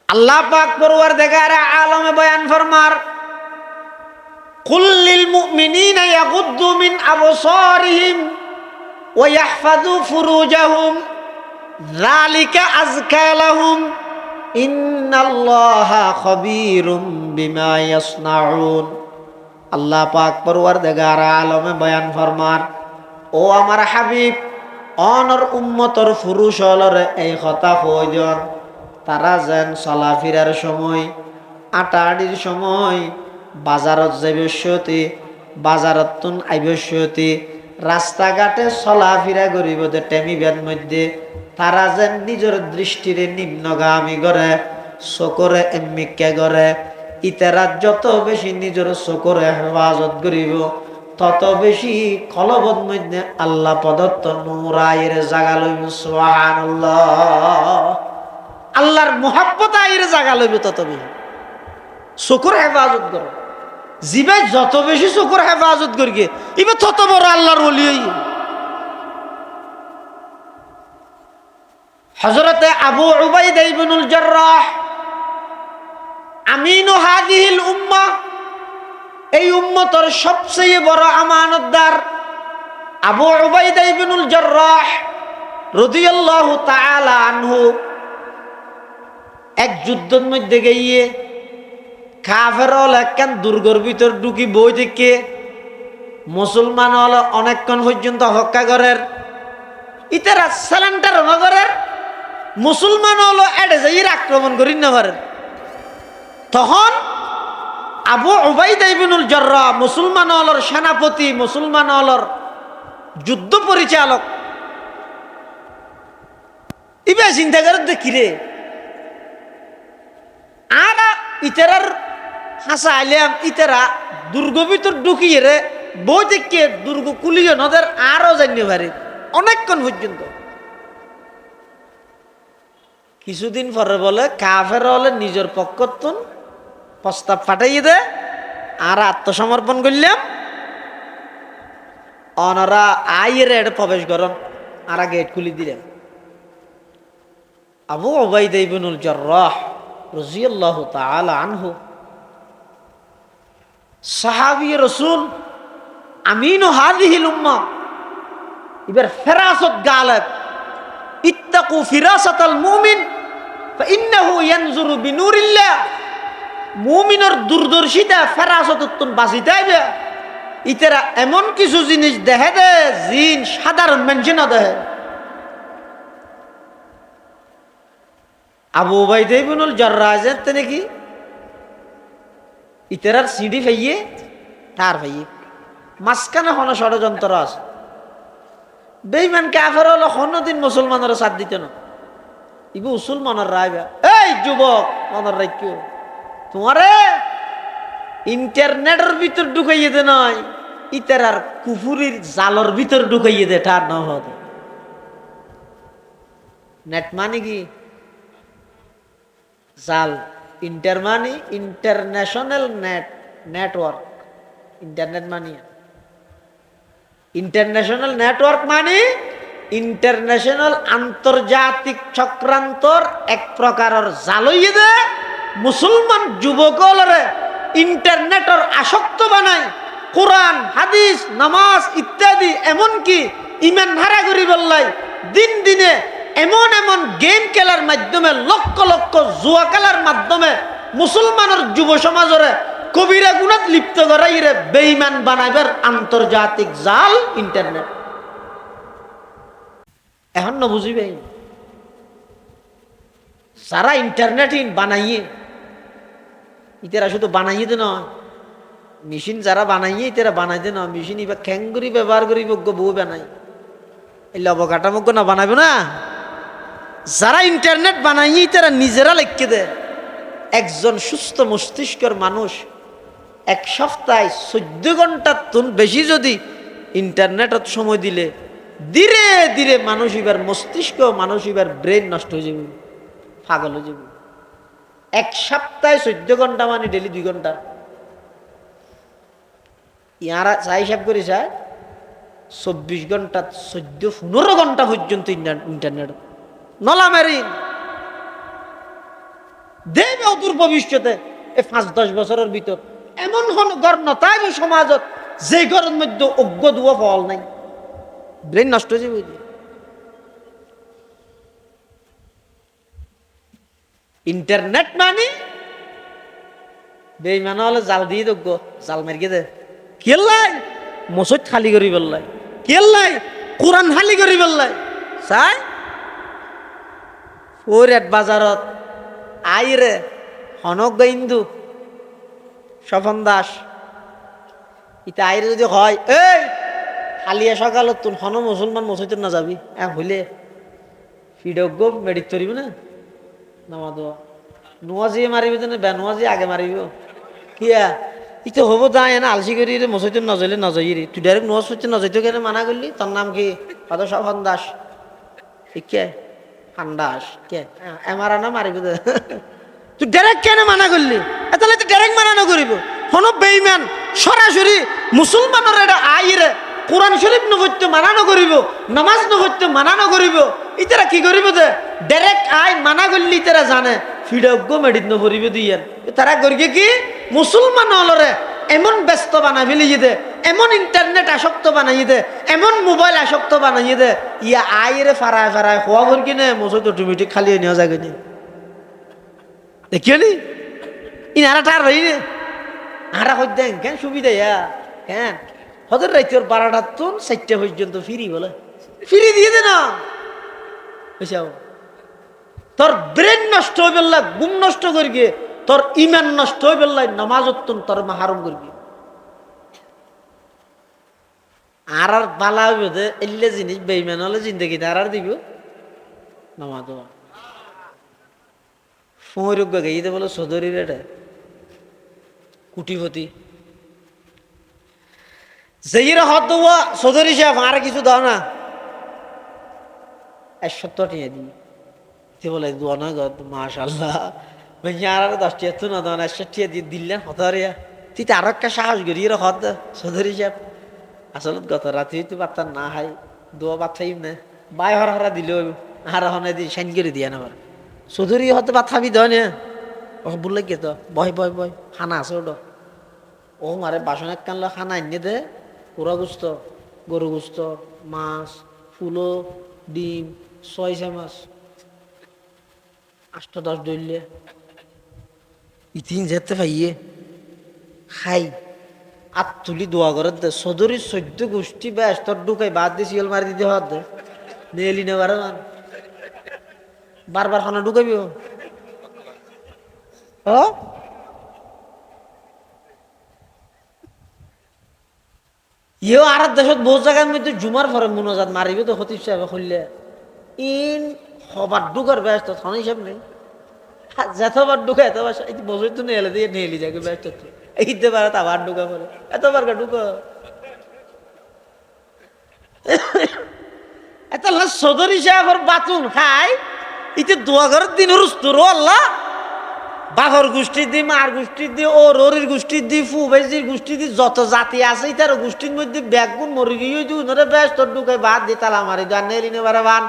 আল্লাহ পাক পরওয়ারদিগার আলমে বয়ান ফরমার কুল লিল মুমিনিনা ইয়াগুদ্দু মিন আবসারিহিম ওয়া ইয়াহফাযু ফুরুজাহুম যালিকা আযকা লাহুম ইন্নাল্লাহা খাবীরুম বিমা ইয়াসনাউন। আল্লাহ পাক পরওয়ারদিগার আলমে বয়ান ফরমান, ও আমার হাবিব, অনর উম্মতর ফুরুষ হলরে এই কথা কই দিন, তারা যেন চলাফেরার সময়, আটাআটির সময়, বাজারত যাইবস্যতি, বাজারত তুন আইবস্যতি, রাস্তাঘাটে চলাফেরা করিবতে টেমিবের মধ্যে তারা যেন নিজের দৃষ্টিরে নিম্নগামী করে, চকুরে এম্মিকে করে। ইতারা যত বেশি নিজের চকুরে হেফাজত করিব, তত বেশি কলবত মধ্যে আল্লাহ প্রদত্ত নূর আয়ের জাগা লইব। সুবহানাল্লাহ। আল্লাহর মুহাব্বত আয়ের জাগা লইব তত বেশি। চকুর হেফাজত করো, জিবাই যত বেশি চকুর হেফাজত করিগে এবার তত বড় আল্লাহর ওলি হই। হযরতে আবু উবাইদা ইবনুল জাররাহ আমিনু হাদিহিল উম্মাহ, এই উম্মতের সবচেয়ে বড় আমানতদার আবু উবাইদা ইবনুল জাররাহ রাদিয়াল্লাহু তাআলা আনহু এক যুদ্ধের মধ্যে গিয়ে কাফেরল একখান দুর্গর ভিতর ঢুকি বই থেকে মুসলমান হল অনেকক্ষণ পর্যন্ত হক্কা করের, ইতারা সালেন্টার নগরের, মুসলমান হলো এড়ে যাই আক্রমণ করি না পারেন। তখন আবু উবাইদা ইবনুল জাররাহ মুসলমান হলর সেনাপতি, মুসলমান হলর যুদ্ধ পরিচালক, ইবে চিন্তা করে দেখি রে আর ইতারার হাসা আইলাম, ইতারা দুর্গ ভিতর ঢুকিয়ে রে বই থেকে দুর্গ কুলিয়ে নদের আরো জানিয়ে পারে অনেকক্ষণ পর্যন্ত। কিছুদিন পরে বলে কাফের হলে নিজের পক্ষতুন প্রস্তাব পাঠাইয়ে দে আর আত্মসমর্পণ করলাম, অনারা আইয়ের এড প্রবেশ করন আর গেট খুলি দিলাম। আবু উবাইদা ইবনুল জাররাহ রাদিয়াল্লাহু তাআলা আনহু সাহাবী রাসূল আমিনু হাদিহিল উম্মাহ, এবার ফেরাসত গালাব, ইত্তাকু ফিরাসাতাল মুমিন ফাইন্নাহু ইয়ানজুরু বিনুরিল্লাহ। মুমিনের দূরদর্শিতা ফেরাসতুন বাঁচিতে হইবে। ইতারা এমন কিছু জিনিস দেখে দে জিন সাধারণ মানুষ না দেখে। আবু উবাইদা ইবনুল জাররাহ তেনে কি ইতারার সিঁড়ি ফাইয়ে তার ফাইয়ে মাঝখানে হন ষড়যন্ত্র আছে। বেঈমান কাফের হলো কোনদিন মুসলমানের সাথ দিত না, ইবু মুসলমানের রাইবা। এই যুবক মনের রাখো, তোমারে ইন্টারনেটের ভিতর ঢুকাইয়ে দে নয়, ইতারার কুফুরির জালর ভিতর ঢুকাইয়ে দে, তার না হতে। নেট মানে কি? জাল। ইন্টার মানে ইন্টারন্যাশনাল নেটওয়ার্ক। ইন্টারনেট মানে ইন্টারন্যাশনাল নেটওয়ার্ক মানে ইন্টারন্যাশনাল আন্তর্জাতিক চক্রান্তর এক প্রকারের জালইয়ে দে মুসলমান যুবকলরে ইন্টারনেটের আসক্ত বানায়। কোরআন হাদিস নামাজ ইত্যাদি এমনকি ইমান হারা করি বললাই দিন দিনে এমন এমন গেম খেলার মাধ্যমে লক্ষ লক্ষ জুয়া খেলার মাধ্যমে মুসলমানের যুব সমাজরে কবিরা গুণাত লিপ্ত করাই রে বেঈমান বানাইবার আন্তর্জাতিক জাল ইন্টারনেট। এখন না বুঝিবে যারা ইন্টারনেট বানাইয়ে, ইতারা শুধু বানাইয়ে দে নয়, মেশিন যারা বানাইয়ে ইতারা বানাইতে নয়, মেশিন এবার খ্যাঙ্গুরি ব্যবহার করি বউ বানাই, এই অবকাঠামোগ্য না বানাবে না। যারা ইন্টারনেট বানাইয়ে তারা নিজেরা লিখে দেয়। একজন সুস্থ মস্তিষ্কের মানুষ এক সপ্তাহে 14 ঘন্টার তুন বেশি যদি ইন্টারনেটত সময় দিলে ধীরে ধীরে মানুষ এবার মস্তিষ্ক, মানুষ এবার ব্রেন নষ্ট হয়ে যাবে, পাগল হয়ে যাবে। এক সপ্তাহে 14 ঘন্টা মানে ডেলি 2 ঘন্টা। ইয়ারা চাই হিসাব করে যায় 24 ঘন্টা 14-15 ঘন্টা পর্যন্ত ইন্টারনেট নলা মেরিন দেবে অদূর ভবিষ্যতে। এই 5-10 বছরের ভিতর এমন ঘর নতাইব সমাজত যে ঘরের মধ্যে অজ্ঞ দুয়া ফল নাই। ব্রেন নষ্ট হয়ে যাবে। ইন্টারনেট মানে বেইমান হলে জাল দিয়ে দোগ, জাল মারিয়ে দে কেল্লাই মসজিদ খালি করি বললাই, কেল্লাই কোরআন খালি করি বললাই চাই ওর এক বাজারত আইরে হনক ইন্দু স্বপন দাস ইতা আইরে যদি হয় এই হালিয়া সকালত তুন হন মুসলমান মসজিদ না যাবি হইলে ফিডজ্ঞ মেডিট করিব না নামা দোয়া নোয়াজি মারিবি তো বে নোয়াজি আগে মারিব কিয়া ইতো হব যায় না আলসি করি মসজিদ নজলে নজই রে তুই ডাইরেক্ট নোয়াজ হচ্ছে নজইতে কেন মানা করলি তোর নাম কি কত স্বপন দাস কে খান্দাস কে এমারা না মারিব তুই ডাইরেক্ট কেন মানা করলি তাহলে তুই ডাইরেক্ট মানা না করিব হন বেইমান সরাসরি মুসলমানের এটা আইরে কোরআন শরীফ নভত্য মানা নকরিব নামাজ নভত্য মানা নকরিব ইতারা কি করিব যে ডাইরেক্ট আই মানা করলি তারা জানে ফিডজ্ঞ মেডিট নকরিব দিয়েন তারা করিকে কি মুসলমান হলরে এমন ব্যস্ত বানাই ফেলি দে, এমন ইন্টারনেট আসক্ত বানাই দে, এমন মোবাইল আসক্ত বানাই দে ইয়া আইরে ফারায় ফারায় খোয়া ভর কিনে মসজিদ অটোমেটিক খালি নেওয়া যায় কিনে দেখিও নি ইনারা টার ভাই রে আরা হই দেন কেন সুবিধা ইয়া কেন হজর রাইতে ওর 12টা তো 4টা পর্যন্ত ফ্রি বলে ফ্রি দিয়ে দে না বুঝাও তোর ব্রেন নষ্ট হয়ে বেল্লা গুম নষ্ট করি গিয়ে তোর ইমান নষ্ট হয়ে বেল্লাই নামাজ তোর মাহারম করবি আর আর বালা হইবে এলে জিনিস বেইমান হলে জিন্দগি আর দিব নামাজ সময় গাইতে বলো সদরির এটা কুটিপতি যেইরা হত দেওয়া সদরি সাহেব আর কিছু দাও না 170 টিয়া দিই বলে দোয়া না গদ মাশাল্লাহ আর 10 টিয়া তো না দাও 160 টিয়া দিয়ে দিলেন হতারিয়া তুই আর একটা সাহস করি এরা হত সদরি সাহেব আসলে গত রাতে তুই বার্তা না হাই দোয়া বাচ্চাইম না বাই হর হরা দিল আর হনে দি সাইন করে দিয়া না চৌধুরী হতে বাথাবি দেয় না ও বললে কে তো বয় বয় বয় খানা আছে ওটা ও মারে বাসন এক কানলো খানা এনে দে পোড়া গুস্ত গরু গুস্ত মাছ ফুলো ডিম 6 মাছ 8-10 ডইলে ইতিন যেতে পাইয়ে খাই আর তুলি দোয়া করে দে চৌধুরীর 14 গোষ্ঠী ব্যাস তোর ঢুকাই বাদ দিয়ে শিয়াল মারি দিতে হত দে নেলি না বারবার খানা ঢুকাবি ইয়েও আর দেশত বহু জায়গার মধ্যে জুমার পরে মনোজাত মারিবে তো খতিব সাহেব খুললে ইন হবার ঢুকার ব্যস্ত থান হিসাব নেই যতবার ঢুকা এতবার বছর তো নেলে দিয়ে নেলি যাকে ব্যস্ত এইতে পারে আবার ঢুকা পরে এতবার ঢুকা এত চৌধুরী সাহেবের বাতুন খাই ইতে দোয়া ঘরের দিন রুস্তর আল্লাহ বাঘর গোষ্ঠী দি মার গোষ্ঠী দি ও ররির গোষ্ঠী দি ফুবাইজির গোষ্ঠী দি যত জাতি আছে তার গোষ্ঠীর মধ্যে ব্যাগুন মরি গিয়ে উনরে ব্যস্ত ঢুকে বাদ দি তালা মারি দান নেলি নেবার বান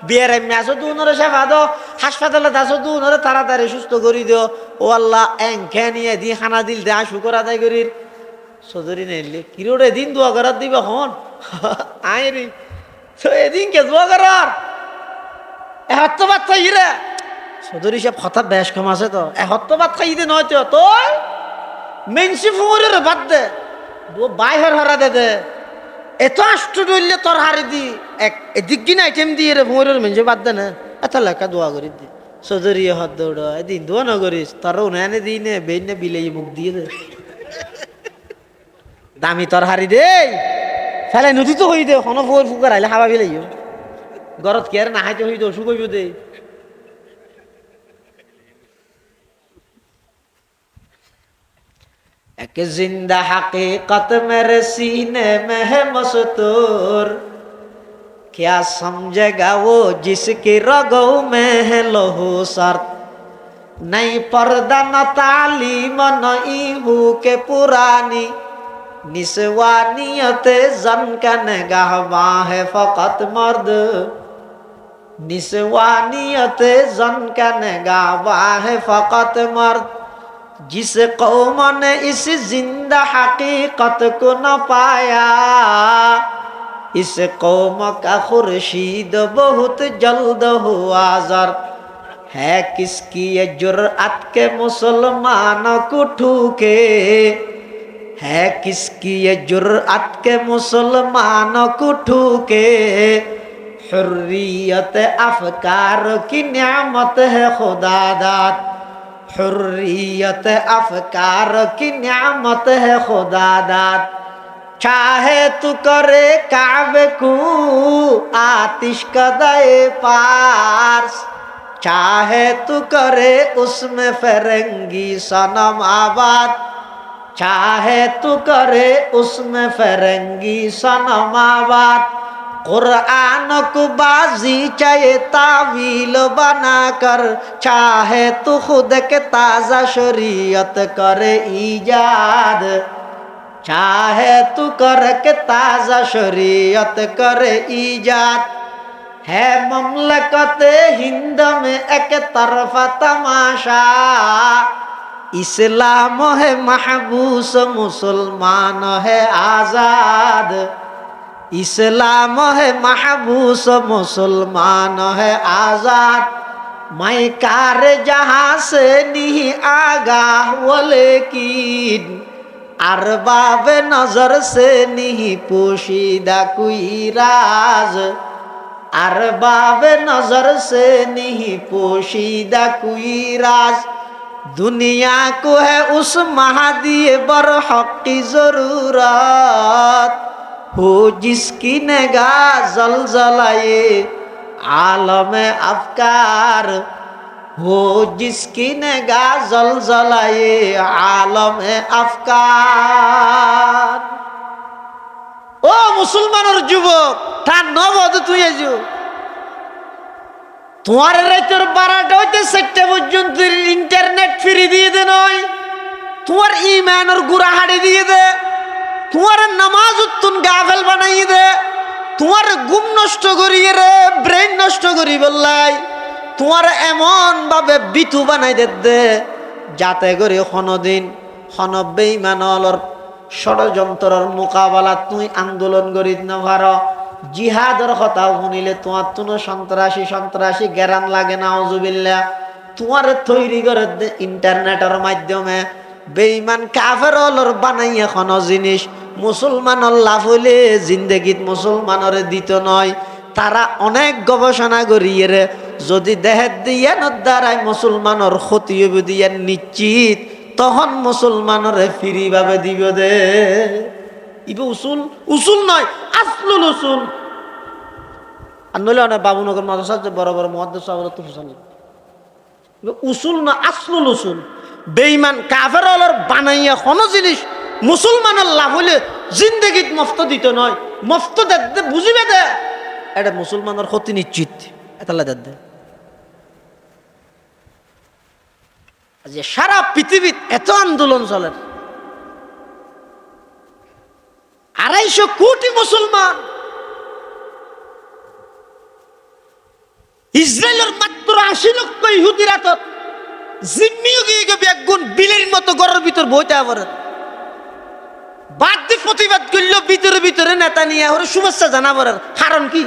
বিয়ের আসো তো উনরে সেবা দো হাসপাতালে আসো তো উনরে তাড়াতাড়ি সুস্থ করি দিও ও আল্লাহ এং খেয়ে দি খানা দিল দে শুকর আদায় করির চৌধুরী নেলি কিরোর এদিন দোয়া করার দিবে হন আইরি তো এদিন কে দোয়া করার এত বাচ্চা ইরে চৌধুরী সাহেব হঠাৎ বেশ কম আছে তো এত বাচ্চা ইদে নয় তো তোর মেনসি ফুমরের বাদ দে বাইরের হারা দে দে এত আষ্ট ডইলে তোর হারি দি এদিক কিনা আইটেম দিয়ে রে ফুমরের মেনসি বাদ দে না এত লেখা দোয়া করি দি চৌধুরী হাত দৌড় এদিন দোয়া না করিস তোর উনায়নে দিই নে বেই নে বিলেই মুখ দিয়ে দে দামি তোর হারি দে ফেলে নদী তো হই দে হন ফুয়ার ফুকার আইলে হাবা বিলাই গরত কে আর না হাইতে হই দে অসুখ হইব দে एक जिंदा हकीकत मेरे सीने में है मस्तूर क्या समझेगा वो जिसकी रगों में है लहू सर नहीं पर्दा न तालीम न ईहू के पुरानी निस्वानियत जन का निगाहबां है फकत मर्द निस्वानियत जन का निगाहबां है फकत मर्द जिस कौम ने इस जिंदा हकीकत को न पाया इस कौम का खुर्शीद बहुत जल्द हुआ जर है किसकी ये जुर्अत के मुसलमान को ठूके है किसकी ये जुर्अत के मुसलमान को ठूके हुर्रियत अफकार की नियामत है खुदा दाद हुर्रियत अफकार की नियामत है खुदा दाद चाहे तू करे काबे को आतिश कदाए पार्स चाहे तू करे उसमें फिरंगी सनम आबाद चाहे तू करे उसमें फिरंगी सनम आबाद कुरान को बाजी चाहे तावील बनाकर चाहे तू खुद के ताज़ा शरीयत करे ईजाद चाहे तू कर के ताज़ा शरीयत करे ईजाद है ममलकत हिंद में एक तरफा तमाशा इस्लाम है महबूस मुसलमान है आज़ाद इस्लाम है महबूस मुसलमान है आज़ाद मैं कार जहाँ से नहीं आगाह वो लेकिन अरबाब नजर से नहीं पोशीदा कोई राज अरबाब नजर से नहीं पोशीदा कोई राज दुनिया को है उस महादिए बरहक की जरूरत हो जिसकी निगाह जलजलाए आलम अफकार हो जिसकी निगाह जलजलाए आलम अफकार ও মুসলমানের যুবক তা নবদ তুই এজু তোমার রাতের 12টা হইতে 4টা পর্যন্ত ইন্টারনেট ফ্রি দিয়ে দে নয় তোমার ঈমানের গুড়া হাড়ি দিয়ে দে তোমার নামাজ উত্তন গাফেল বানাই দে তোমার ঘুম নষ্ট করিয়ে রে ব্রেন নষ্ট করি বললাই তোমার এমন ভাবে বিতু বানাই দে যাতে করে কোনদিন কোন বেঈমানর ষড়যন্ত্রের মোকাবেলা তুই আন্দোলন করিত না পারো জিহাদের কথা শুনিলে তোমার কোনো সন্ত্রাসী জ্ঞান লাগে না আউযুবিল্লাহ তোমার তৈরি করে ইন্টারনেটের মাধ্যমে বেঈমান কাফেরর বানাইয়া কোন জিনিস মুসলমানের লাভ হইলে জিন্দেগিত মুসলমানের দিত নয় তারা অনেক গবেষণা করিয়ে রে যদি দেহের দিয়ে দ্বারাই মুসলমানের ক্ষতি হবে দিয়ে নিশ্চিত তখন মুসলমানরে ফ্রি ভাবে দিব দে ইবে উসুল উসুল নয় আসলুল উসুল আর নইলে না বাবুনগর মাদ্রাসা যে বড় বড় মুহাদ্দিস সাহেবরা তো ফুসাল উসুল না আসলুল উসুল বেঈমান কাফেরর বানাইয়া কোন জিনিস মুসলমানের লাভ হইলে জিন্দেগিত মফত দিত নয় মফত দে বুঝিবে দে এটা মুসলমানের ক্ষতি নিশ্চিত এটা দে যে সারা পৃথিবীত এত আন্দোলন চলে 250 কোটি মুসলমান ইসরায়েলের মাত্র 80 লক্ষ ইহুদিরা তো জিম্মিও গিয়ে গেবে একগুণ বিলের মতো ঘরের ভিতর বইতে পারে বাদ দিয়ে প্রতিবাদ করল ভিতরে ভিতরে নেতা নিয়ে ওরা শুভেচ্ছা জানাবার কারণ কি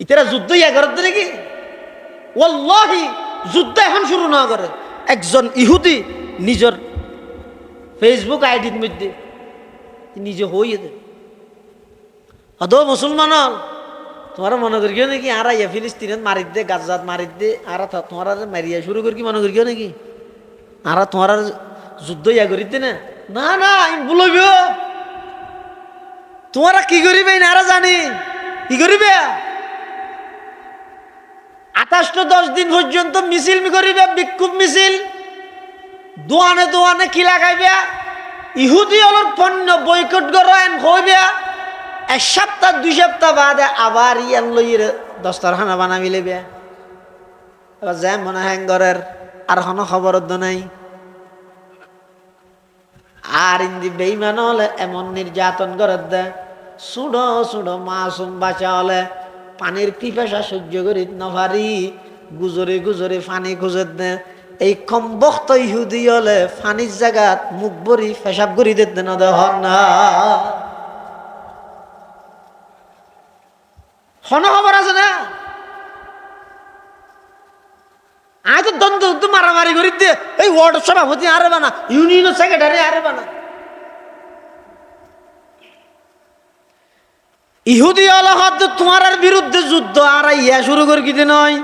ইতারা যুদ্ধ করতে নাকি ওয়াল্লাহি যুদ্ধ এখন শুরু না করে একজন ইহুদি নিজের ফেসবুক আইডির মধ্যে নিজে হইয়ে দে আদৌ মুসলমান তোমার মনে করিও নাকি আর ইয়া ফিলিস্তিনের মারিত দে গাজাত মারিত দে আর তোমার মারিয়া শুরু করি মনে করিও নাকি আর তোমার যুদ্ধ করিতে না না না আমি বলব তোমারা কি করিবে না আর জানি কি করিবে 28-10 দিন পর্যন্ত মিছিল করিবে বিক্ষোভ মিছিল দোয়ানে দোয়ানে কি লাগাইবে ইহুদি হলর পণ্য বয়কট করেন হইবে 1 সপ্তাহ 2 সপ্তাহ বাদে আবার ইয়ান লইরে দস্তরখানা বানাবি লেবে এবার যে মনে হ্যাঙ্গরের আর কোনো খবর নাই আর ইন্দি বেঈমান হলে এমন নির্যাতন করে দে সুড়ো সুড়ো মাসুম বাচ্চা হলে পানির পিপাসা সহ্য করি না পারি গুজরে গুজরে পানি খুঁজে দে এই কমবখ্ত ইহুদি হলে ফানির জায়গাত মুখ ভরি পেশাব করি দিতে না দেওয়ার না হন খবর আছে না আজ তো দ্বন্দ্ব মারামারি করি দিয়ে এই ওয়ার্ড সভাপতি আরে বানা ইউনিয়নের সেক্রেটারি আরে বানা ইহুদি হলে তোমার বিরুদ্ধে যুদ্ধ আর ইয়া শুরু করি কি নয়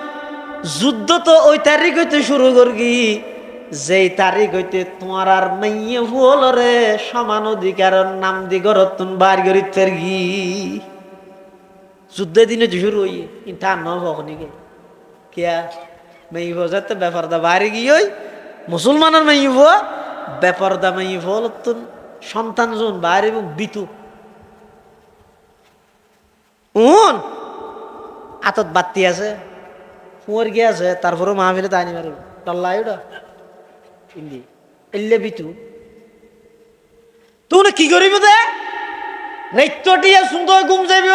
যুদ্ধ তো ওই তারিখ হইতে শুরু করবি যেই তারিখ হইতে তোমার আর মেয়ে রে সমান অধিকারের নাম দি গরতুন বার করি ফেরগি যুদ্ধের দিনে শুরু হই ইটা নখনিকে কিয়া মেয়ে যাতে ব্যাপার দা বাড়ি গিয়ে মুসলমানের মেয়ে ব্যাপার দা মেয়ে তুন সন্তান জন বাড়ি বিতু উন আতত বাত্তি আছে ফুয়ার গিয়ে আছে তারপরে মাহফিলে তাই নিবার টল্লাই ওটা হিন্দি এলে বিতু তুই কি করিব দে নৃত্যটিয়া সুন্দর ঘুম যাইব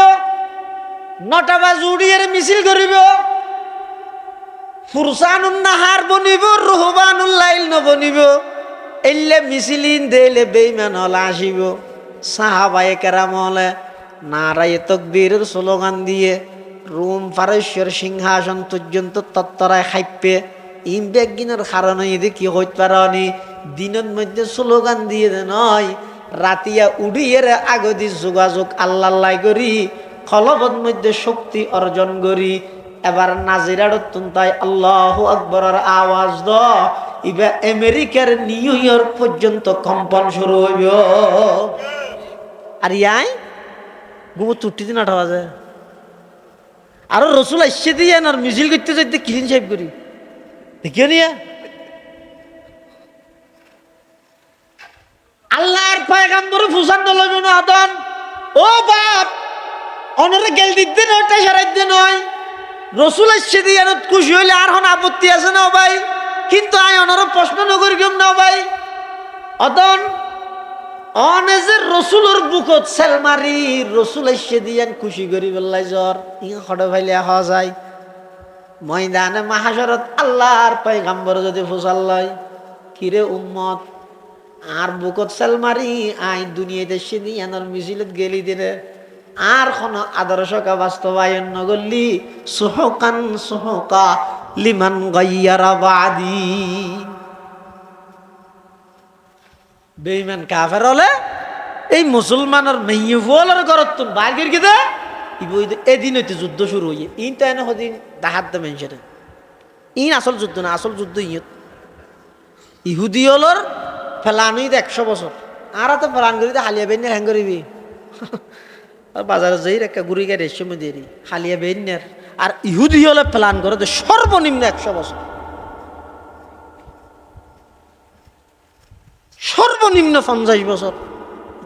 9টা বাজে উড়িয়ে মিছিল করিব ফুরসানুন নাহার বনিব রুহবানুল লাইল নবনিব এলে মিছিলিন দেলে বেঈমান হলে আসিব সাহাবায়ে কেরাম হলে নারায়ে তাকবীরের স্লোগান দিয়ে রোম ফারস্যের সিংহাসন পর্যন্ত তত্তরায় খাইপে ইমবেগিনের কারণে এদিকে কি হইতে পারি দিনের মধ্যে স্লোগান দিয়ে নয় রাতিয়া উড়িয়ে আগদি যোগাযোগ আল্লাহ করি খলবত মধ্যে শক্তি অর্জন করি এবার নাজিরার তাই আল্লাহু আকবরের আওয়াজ দ ইবা আমেরিকার নিউ ইয়র্ক পর্যন্ত কম্পন শুরু হইব আর ইয়াই গুমো তুটি দিন 8 বাজে আরো রসুল আসছে দিয়ে আর মিছিল করতে যাইতে ক্লিন সাহেব করি দেখিও নিয়া আল্লাহর পয়গাম্বর ফুসান লইব না আদন ও বাপ অনরে গেল দিতে না ওটা সারাইতে নয় রসুল আসছে দিয়ে খুশি হইলে আর হন আপত্তি আছে না ভাই কিন্তু আই অনর প্রশ্ন নগর কেম না ভাই অদন অনেজে রসুলের বুকত সেলমারি রসুল আসছে দিয়ে খুশি করি বেল্লাই জ্বর ইয়া খড় ভাইলে হওয়া যায় ময়দানে মাহাশরত আল্লাহর পয়গাম্বর যদি ফুসাল লয় কিরে উম্মত আর বুকত সেলমারি আই দুনিয়াতে সে দিয়ে মিছিলত গেলি দিনে আর কোন আদর্শকে বাস্তবায়ন নগরলি সুহকান সুহকা লিমান গাইয়ারা বাদি বেঈমান কাফের হলে এই মুসলমানের মেয়ে বলার ঘরত তুন বাইর কি দে এদিন হইতে যুদ্ধ শুরু হইয়ে ইন তো এনে হদিন দাহাত দে মেনশনে ইন আসল যুদ্ধ না আসল যুদ্ধ ইয়ত ইহুদি হলর ফেলানুই 100 বছর আর তো প্লান করি হালিয়া বেন্যের হ্যাং করিবি বাজারে যাই একটা গুড়ি গাড়ি সময় দিয়ে হালিয়া বেন্যের আর ইহুদি হলে প্লান করে সর্বনিম্ন 100 বছর সর্বনিম্ন 50 বছর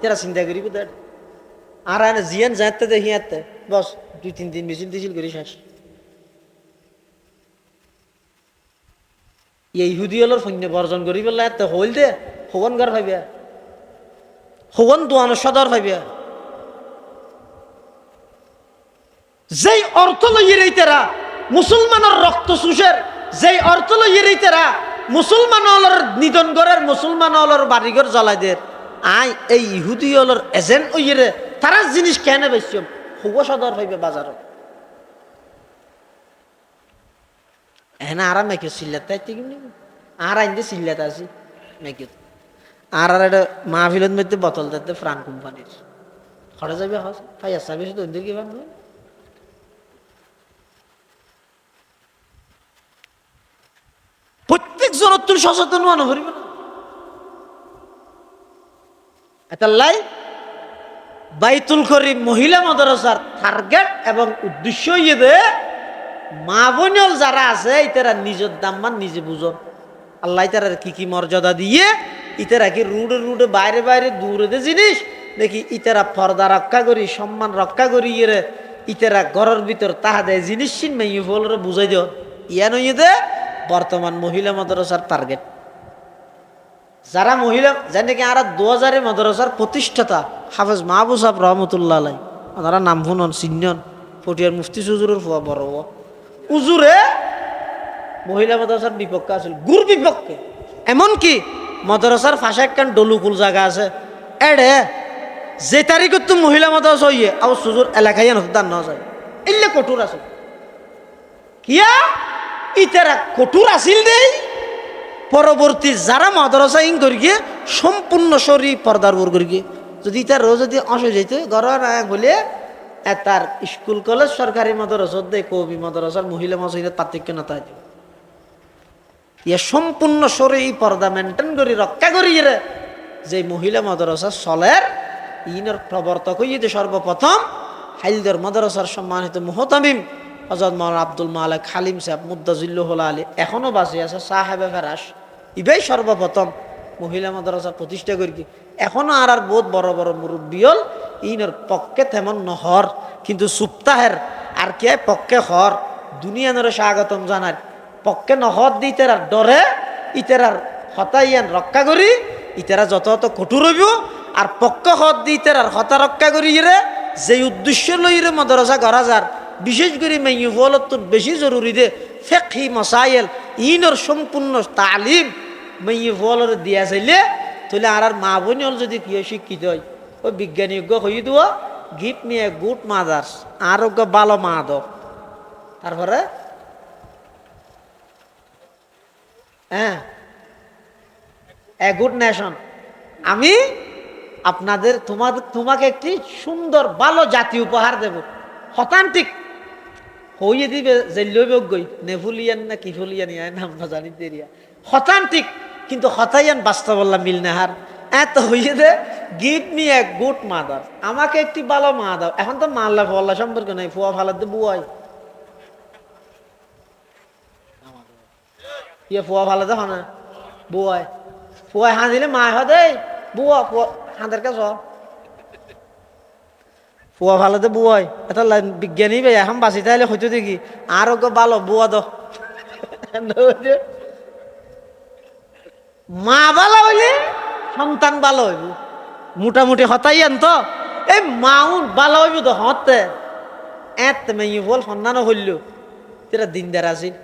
এটা চিন্তা করিব দেখ আর জিয়ান যাতে দেখি আতে বস 2-3 দিন মিছিল দিছিল করি শেষ ইহুদি হলর সৈন্য বর্জন করি বললে এতে হইল দে হগন ঘর ভাবিয়া হগন দোয়ানো সদর ভাবিয়া যেই অর্থ লইয়ে রইতেরা মুসলমানের রক্ত চুষের যেই অর্থ লইয়ে রইতেরা মুসলমান হলর নিধন করার মুসলমান হলর বাড়িঘর জ্বালাই দের আই এই ইহুদি হলর এজেন্ট ওইরে তারা জিনিস কেন বেশি হুব সদর হইবে বাজার এনে আর মেকে সিল্লাতে আইতে কিনি আর আইন সিল্লাতে আছি মেকে আর একটা মাহফিলের মধ্যে বোতল দিতে ফ্রান কোম্পানির খরচ যাবে হস তাই আসাবি শুধু ওদের কি ভাববে প্রত্যেক জনতুল সচেতন মনে করিব না এটালাই বাইতুল করিম মহিলা মাদ্রাসার টার্গেট এবং উদ্দেশ্য ইয়ে দে মা বোনল যারা আছে ইতারা নিজের দাম্মান নিজে বুঝন আল্লাহ তারা কি কি মর্যাদা দিয়ে ইতারা কি রুডে রুডে বাইরে বাইরে দূরে দে জিনিস দেখি ইতারা পর্দা রক্ষা করি সম্মান রক্ষা করি ইয়ে ইতারা ঘরের ভিতর তাহা দেয় জিনিস চিন মেয়ে ফলরে বুঝাই দিও ইয়ান ইয়ে দে বর্তমান মহিলা মাদ্রাসার টার্গেট যারা মহিলা জানি কি আর 2000 মাদ্রাসার প্রতিষ্ঠাতা হাফেজ মাহবুব সাহেব রহমতুল্লাহ আলাই ওনারা নাম শুনন চিহ্নন পটিয়ার মুফতি সুজুরের ফুয়া বড় উজুরে মহিলা মাদ্রাসার বিপক্ষে আছিল, গুর বিপক্ষে। এমনকি মাদ্রাসার ফাঁসে একখান ডলুকুল জায়গা আছে, এড়ে যে তারিখে তো মহিলা মাদ্রাসা হইয়ে আবার সুজুর এলাকায় দান না যায়, এলে কঠোর আছে। কিয়া ইতারা কঠোর আছিল দেই, পরবর্তী যারা মাদ্রাসা ইং করি গিয়ে সম্পূর্ণ শরীর পর্দার উপর করি গিয়ে যদি তার রোজ যদি অসহ যেত ঘর বলে তার স্কুল কলেজ সরকারি মাদ্রাসা দেয়, কবি মাদ্রাসার মহিলা মাদ্রাসার পার্থক্য না তাই ইয়ে সম্পূর্ণ শরীর পর্দা মেনটেন করি রক্ষা করি রে যে মহিলা মাদ্রাসা চলের ইনের প্রবর্তক হইতে সর্বপ্রথম হাইলদার মাদ্রাসার সম্মানিত মুহতামিম হযরত মাওলানা আব্দুল মালিক হালিম সাহেব মুদ্দাজিল্লাহ আলী, এখনো বাঁচে আছে সাহেবে ফেরাস, ইবাই সর্বপ্রথম মহিলা মাদ্রাসা প্রতিষ্ঠা করি। এখনো আর বহুত বড় বড় মুরব্বিয়ল ইনের পক্ষে তেমন নহর, কিন্তু সুপ্তাহের আর কে পক্ষে হর দুনিয়ানোর স্বাগতম জানার পক্ষে নহর দি ইতার ডরে ইতার হতাইয়ান রক্ষা করি, ইতারা যত কঠোর হইব আর পক্ষ হত দি ইতার হতা রক্ষা করি রে যে উদ্দেশ্য লই রে মাদ্রাসা করা যার, বিশেষ করে মেয়ে বলত বেশি জরুরি দে ফিকহি মাসাইল ইনর সম্পূর্ণ তালিম মেয়ে বলর দিয়া চাইলে তাহলে আর মা বোন হল যদি কি শিক্ষিত হয় ওই বিজ্ঞানী হয়ে দেওয়া gift me a good mothers আর ভালো মা দাও। তারপরে হ্যাঁ এ গুড নেশন, আমি আপনাদের তোমাকে একটি সুন্দর ভালো জাতি উপহার দেব, হতান্তিক হইয়ে দিবে জেল্যই নেভুলিয়ান না কিফুলিয়ান নাম না জানি দেরিয়া হতান্তিক, কিন্তু হতাইয়ান বাস্তবল্লা মিল নেহার এত হইয়ে দে give me a good mother, আমাকে একটি ভালো মা দাও। এখন তো মাল্লা ফল্লা সম্পর্ক নাই, ফুয়া ফালাতে বুয়াই ইয়ে ফুয়া ফালাতে হয় না বুয়াই, ফুয়াই হাঁদিলে মা হয় দেই বুয়া ফুয়া হাঁদের কাছে ফুয়া ভালোতে বুয়াই এটা বিজ্ঞানী ভাই এখন বাঁচি তাইলে হইতো দেখি আর ভালো বুয়া দো মা ভালো হইলে সন্তান ভালো হইব, মোটামুটি হতাই আন তো এই মাউন ভালো হইব তো হতে এত মেয়ে বল সন্ধানও হইল তেরা দিনদার আছিল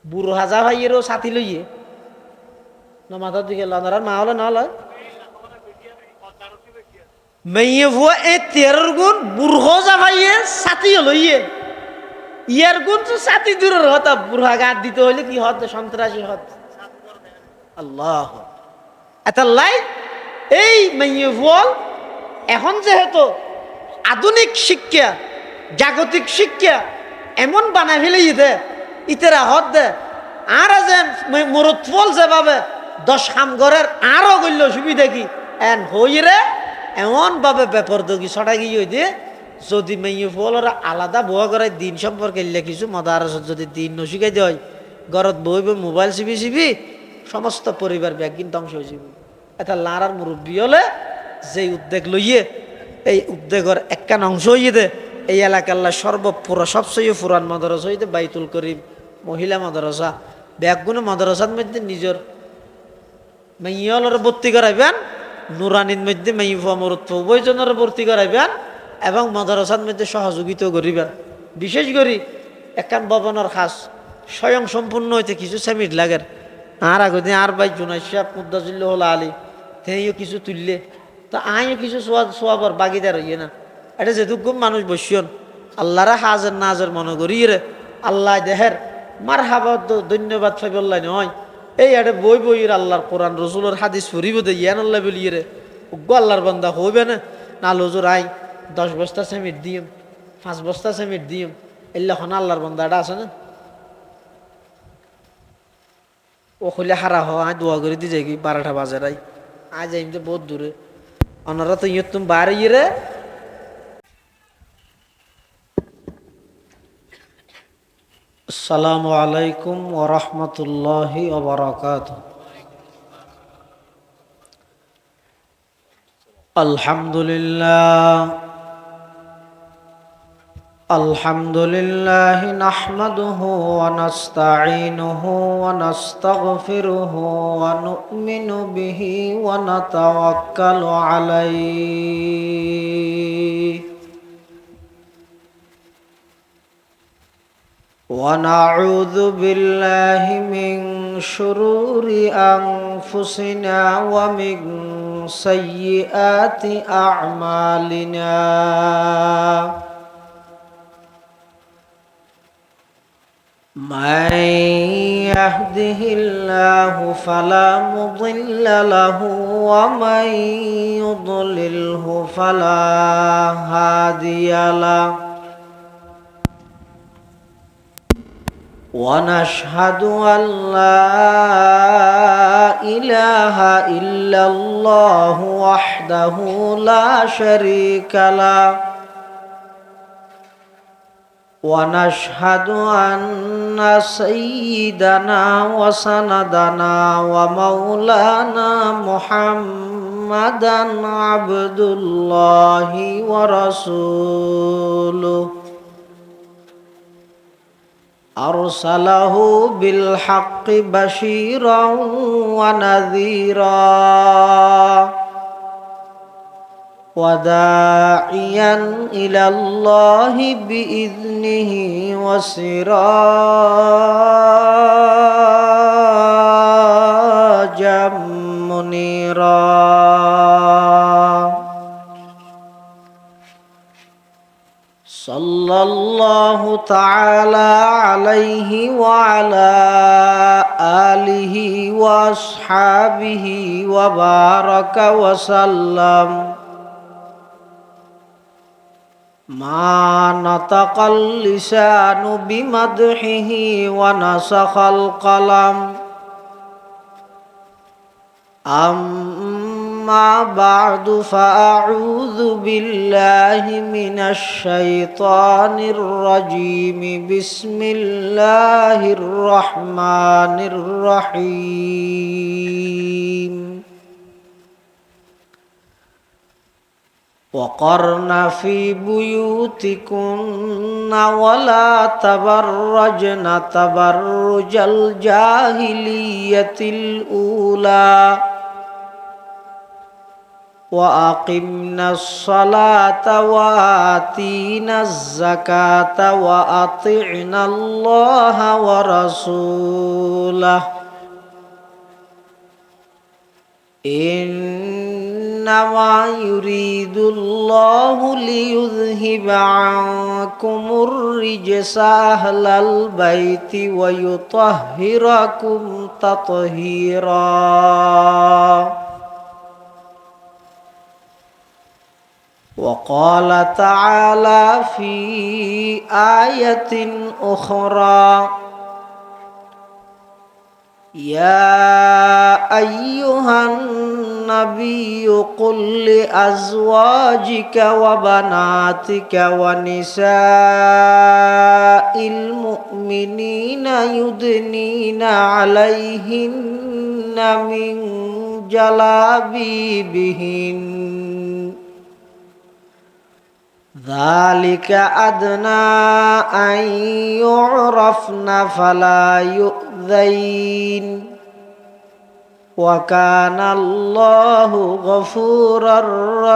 বুড়ো হাজা ভাইয়েরও সাথী লইয়ে নমাথার দিকে লনার মা হলে না লয় মেয়ে ভুয়া এ 13 গুণ বুড়ো যা ভাইয়ে সাথী লইয়ে ইয়ার গুণ তো সাথী দূরের হতা বুড়া গাত দিতে হইলে কি হত সন্ত্রাসী হত আল্লাহ এত লাই এই মেয়ে ভুয়াল এখন যেহেতু আধুনিক শিক্ষা জাগতিক শিক্ষা এমন বানাই ফেলে দে ইতেরা হত দে আর যে মরত ফল যেভাবে 10 খাম ঘরের আরো গল্য সুবিধা কি এন হইরে এমন ভাবে বেপরদগি ছড়া গিয়ে হইতে যদি মেয়ে ফলরা আলাদা বয়া করায় দিন সম্পর্কে কিছু মাদারসত যদি দিন নশিখাই দেয় ঘরত বইব মোবাইল চিবি সমস্ত পরিবার ব্যাগিন ধ্বংস হয়ে যাব। এটা লাড়ার মুরব্বী হলে যে উদ্যোগ লইয়ে এই উদ্যোগের একখান অংশ হইয়ে দে এই এলাকার সবচেয়ে পুরান মাদ্রাসা হইতে বাইতুল করিম মহিলা মাদ্রাসা ব্যাগগুলো মাদ্রাসার মধ্যে নিজের মেয়ের ভর্তি করাইবেন, নুরানির মধ্যে মেয়ে মরুৎ উভয়জনের ভর্তি করাইবেন এবং মাদ্রাসার মধ্যে সহযোগিতা করিবেন। বিশেষ করে একখান ভবনের খাস স্বয়ং সম্পূর্ণ হইতে কিছু সেমিট লাগের আর আগতে আর ভাই জুনাই সাহেব মুদ্দাজিল্লাহ আলী তেও কিছু তুললে তো আইও কিছু সোয়াবর বাগিদার হইয়ে না এটা যেটুকু মানুষ বসিয়ন আল্লাহরা হাজার নাজের মনে করি রে আল্লাহ দেহের মার হাবাদ ধন্যবাদ ফাইবল্লাই নয় এই এটা বই বইয়ের আল্লাহর কোরআন রসুলের হাদিস ফুরিব দে ইয়ান আল্লাহ বলিয়ে রে উগ্র আল্লাহর বান্দা হইবে না না লজুর আই 10 বস্তা সেমিট দিম 5 বস্তা সেমিট দিম এল্লা হন আল্লাহর বান্দাটা আছে না ও হইলে হারা হ আয় দোয়া করে দি যাই 12টা বাজে রাই আজ যাইম তো বহুত দূরে অনারা তো ইয়ে তুমি বাড়ি রে আসসালামু আলাইকুম ওয়া রাহমাতুল্লাহি ওয়া বারাকাতুহু। আলহামদুলিল্লাহ নাহমাদুহু ওয়া নাস্তাঈনুহু ওয়া নাস্তাগফিরুহু ওয়া নু'মিনু বিহি ওয়া নাতাওয়াক্কালু আলাইহি ونعوذ بالله من شرور أنفسنا ومن سيئات أعمالنا من يهده الله فلا مضل له ومن يضلله فلا هادي له ونشهد أن لا إله إلا الله وحده لا شريك له ونشهد أن سيدنا وسندنا ومولانا محمدا عبد الله ورسوله أرسله بالحق بشيرا ونذيرا وداعيا إلى الله بإذنه وسراجا منيرا صلى الله تعالى عليه وعلى آله وأصحابه وبارك وسلم ما نطق اللسان بمدحه ونسخ القلم أما بعد فأعوذ بالله من الشيطان الرجيم بسم الله الرحمن الرحيم وقرن في بيوتكن ولا تبرجن تبرج الجاهلية الأولى وأقمنا الصلاة وآتينا الزكاة وأطعنا الله ورسوله إنما يريد الله ليذهب عنكم الرجس أهل البيت ويطهركم تطهيرا وقال تعالى في آية أخرى يا أيها النبي قل لأزواجك وبناتك ونساء المؤمنين يدنين عليهن من جلابيبهن ذلك أدنى أن يعرفن فلا يؤذين وكان الله غفورا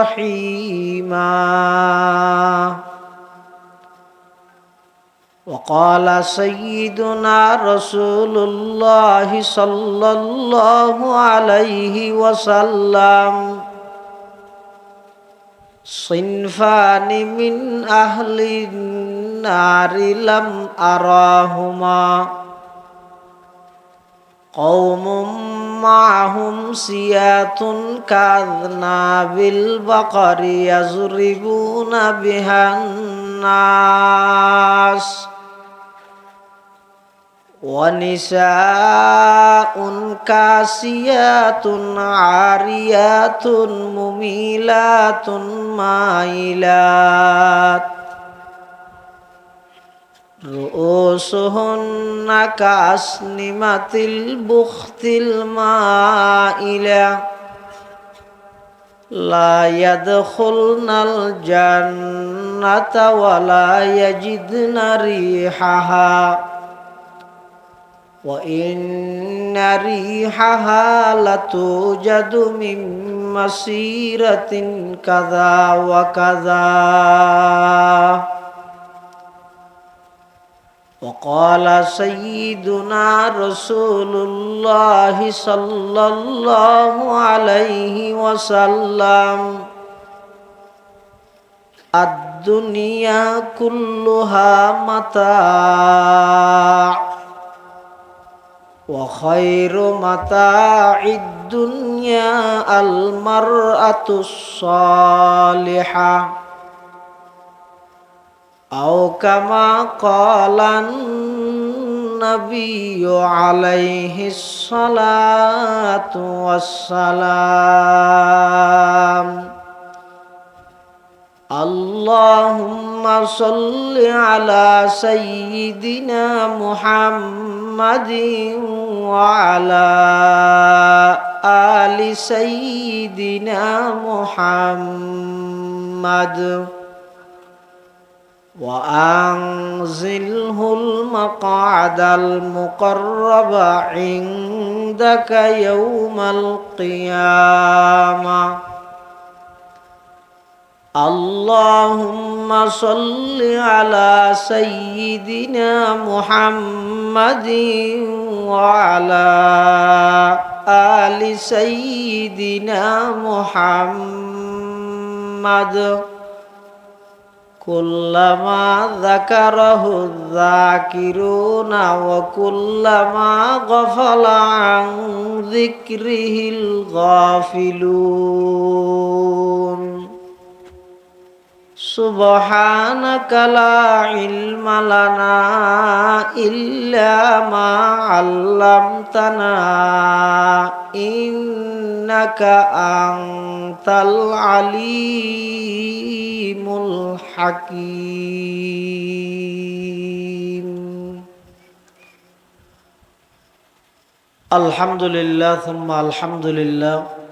رحيما وقال سيدنا رسول الله صلى الله عليه وسلم صنفان من أهل النار لم أراهما قوم معهم سيات كأذناب البقر يضربون بها الناس ونساء كاسيات عاريات مميلات مائلات رؤوسهن كأسنمة البخت المائلة لا يدخلن الجنة ولا يجدن ريحها وإن ريحها لتوجد من مسيرة كذا وكذا وقال سيدنا رسول الله صلى الله عليه وسلم الدنيا كلها متاع وخير متاع الدنيا المرأة الصالحة أو كما قال النبي عليه الصلاة والسلام اللهم صل على سيدنا محمد وعلى آل سيدنا محمد وأنزله المقعد المقرب عندك يوم القيامة اللهم صل على سيدنا محمد وعلى آل سيدنا محمد كلما ذكره الذاكرون وكلما غفل عن ذكره الغافلون سبحانك لا علم لنا إلا ما علمتنا إنك أنت العليم الحكيم الحمد لله ثم الحمد لله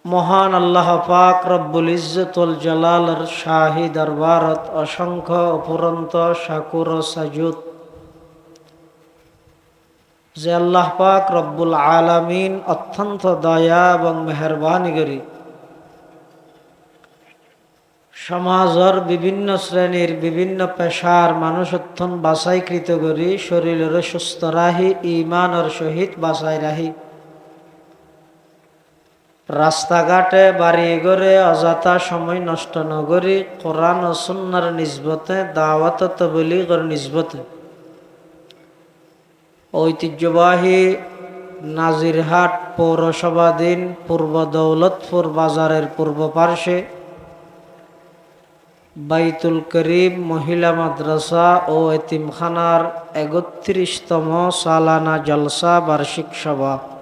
মহান আল্লাহ পাক রব্বুল ইজ্জতুল জালালের শাহী দরবারত অসংখ্য অপুরন্ত শাকুর ও সাজুদ যে আল্লাহ পাক রব্বুল আলামিন অত্যন্ত দয়া এবং মেহেরবানি করি সমাজের বিভিন্ন শ্রেণীর বিভিন্ন পেশার মানুষ অত্যন্ত বাছাইকৃত করি শরীরের সুস্থ রাহি ঈমানের সহিত বাছাই রাহি রাস্তাঘাটে বাড়ি ঘরে অযথা সময় নষ্ট নগরী কোরআন ও সুন্নাহর নিসবতে দাওয়াত ও তাবলীগের নিসবতে ঐতিহ্যবাহী নাজিরহাট পৌরসভাধীন পূর্ব দৌলতপুর বাজারের পূর্ব পার্শ্বে বাইতুল করিম মহিলা মাদ্রাসা ও এতিমখানার ৩১তম সালানা জলসা বার্ষিক সভা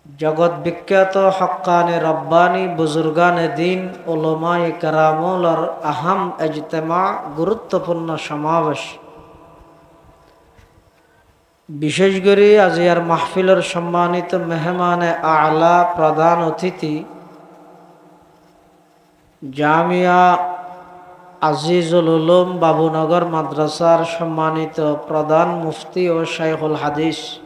জগৎ বিখ্যাত হক্কানে রব্বানি বুজুর্গানে দিন উলামায়ে কেরামুলর আহাম ইজতেমা গুরুত্বপূর্ণ সমাবেশ বিশেষ করে আজিয়ার মাহফিলের সম্মানিত মেহমানে আলা প্রধান অতিথি জামিয়া আজিজুল উলুম বাবুনগর মাদ্রাসার সম্মানিত প্রধান মুফতি ও শাইখুল হাদিস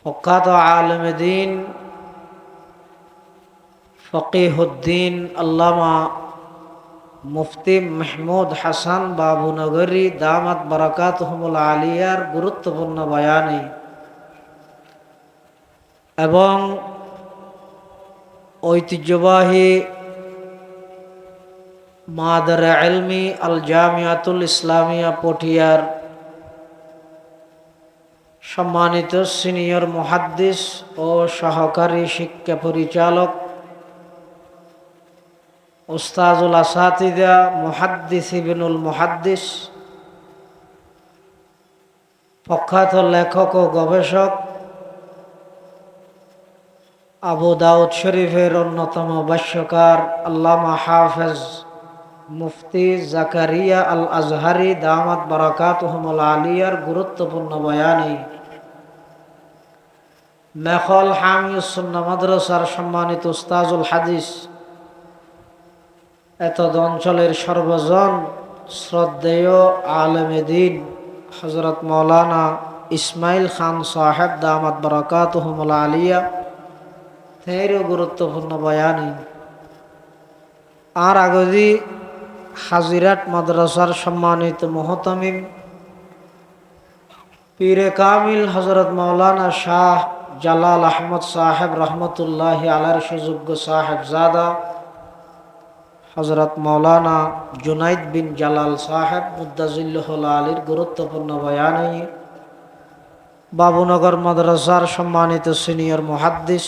প্রখ্যাত আলেম দ্বীন ফকিহুদ্দিন আল্লামা মুফতি মাহমুদ হাসান বাবুনগরী দামাত বারাকাতুহুমুল আলিয়ার গুরুত্বপূর্ণ বয়ানে এবং ঐতিহ্যবাহী মাদারে ইলমি আল জামিয়াতুল ইসলামিয়া পটিয়ার সম্মানিত সিনিয়র মুহাদ্দিস ও সহকারী শিক্ষা পরিচালক উস্তাজুল আসাতিদা মুহাদ্দিস ইবনুল মুহাদ্দিস প্রখ্যাত লেখক ও গবেষক আবু দাউদ শরীফের অন্যতম ভাষ্যকার আল্লামা হাফেজ মুফতি জাকারিয়া আল আজহারি দামাত বারাকাতুহুমুল আলিয়ার গুরুত্বপূর্ণ বয়ানে মেখল হামিউস সুন্নাহ মাদ্রাসার সম্মানিত উস্তাজুল হাদিস এতদ অঞ্চলের সর্বজন শ্রদ্ধেয় আলেমে দ্বীন হযরত মাওলানা ইসমাইল খান সাহেব দামাত বারাকাতুহুমুল আলিয়া তেরো গুরুত্বপূর্ণ বয়ানে আর আগদি হাজিরাট মাদ্রাসার সম্মানিত মুহতামিম পীরে কামিল হযরত মাওলানা শাহ জালাল আহমদ সাহেব রহমতুল্লাহ আলার সুযোগ্য সাহেবজাদা হযরত মাওলানা জুনাইদ বিন জালাল সাহেব মুদ্দাজিল্লাহুল আলীর গুরুত্বপূর্ণ বয়ানে বাবুনগর মাদ্রাসার সম্মানিত সিনিয়র মুহাদ্দিস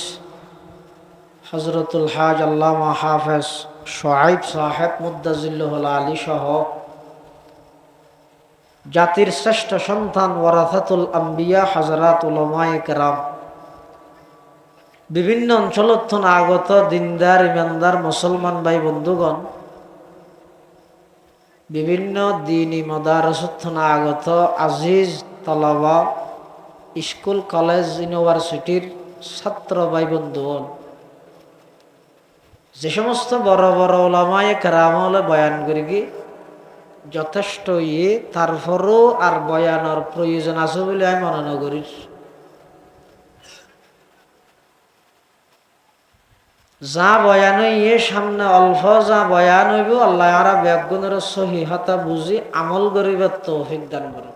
হযরতুল হাজ আল্লামা হাফেজ শোয়াইব সাহেব মুদ্দাজিল্লাহুল আলী সহ জাতির শ্রেষ্ঠ সন্তান ওয়ারাসাতুল আম্বিয়া হযরত উলামায়ে কেরাম, বিভিন্ন অঞ্চল আগত দিনদার ইমানদার মুসলমান ভাই বন্ধুগণ, বিভিন্ন দ্বীনি মাদারস আগত আজিজ তালাবা, স্কুল কলেজ ইউনিভার্সিটির ছাত্র ভাই বন্ধুগণ, যে সমস্ত বড় বড় উলামায়ে কেরাম হলে বয়ান করি কি যথেষ্ট তারপরও আর বয়ানের প্রয়োজন আছে বলে আমি মনে করি। যা বয়ান সামনে অল্প যা বয়ান হইব আল্লাহ আরা ব্যাগুণের সহিহতা বুঝি আমল করিবার তৌফিক দান করে।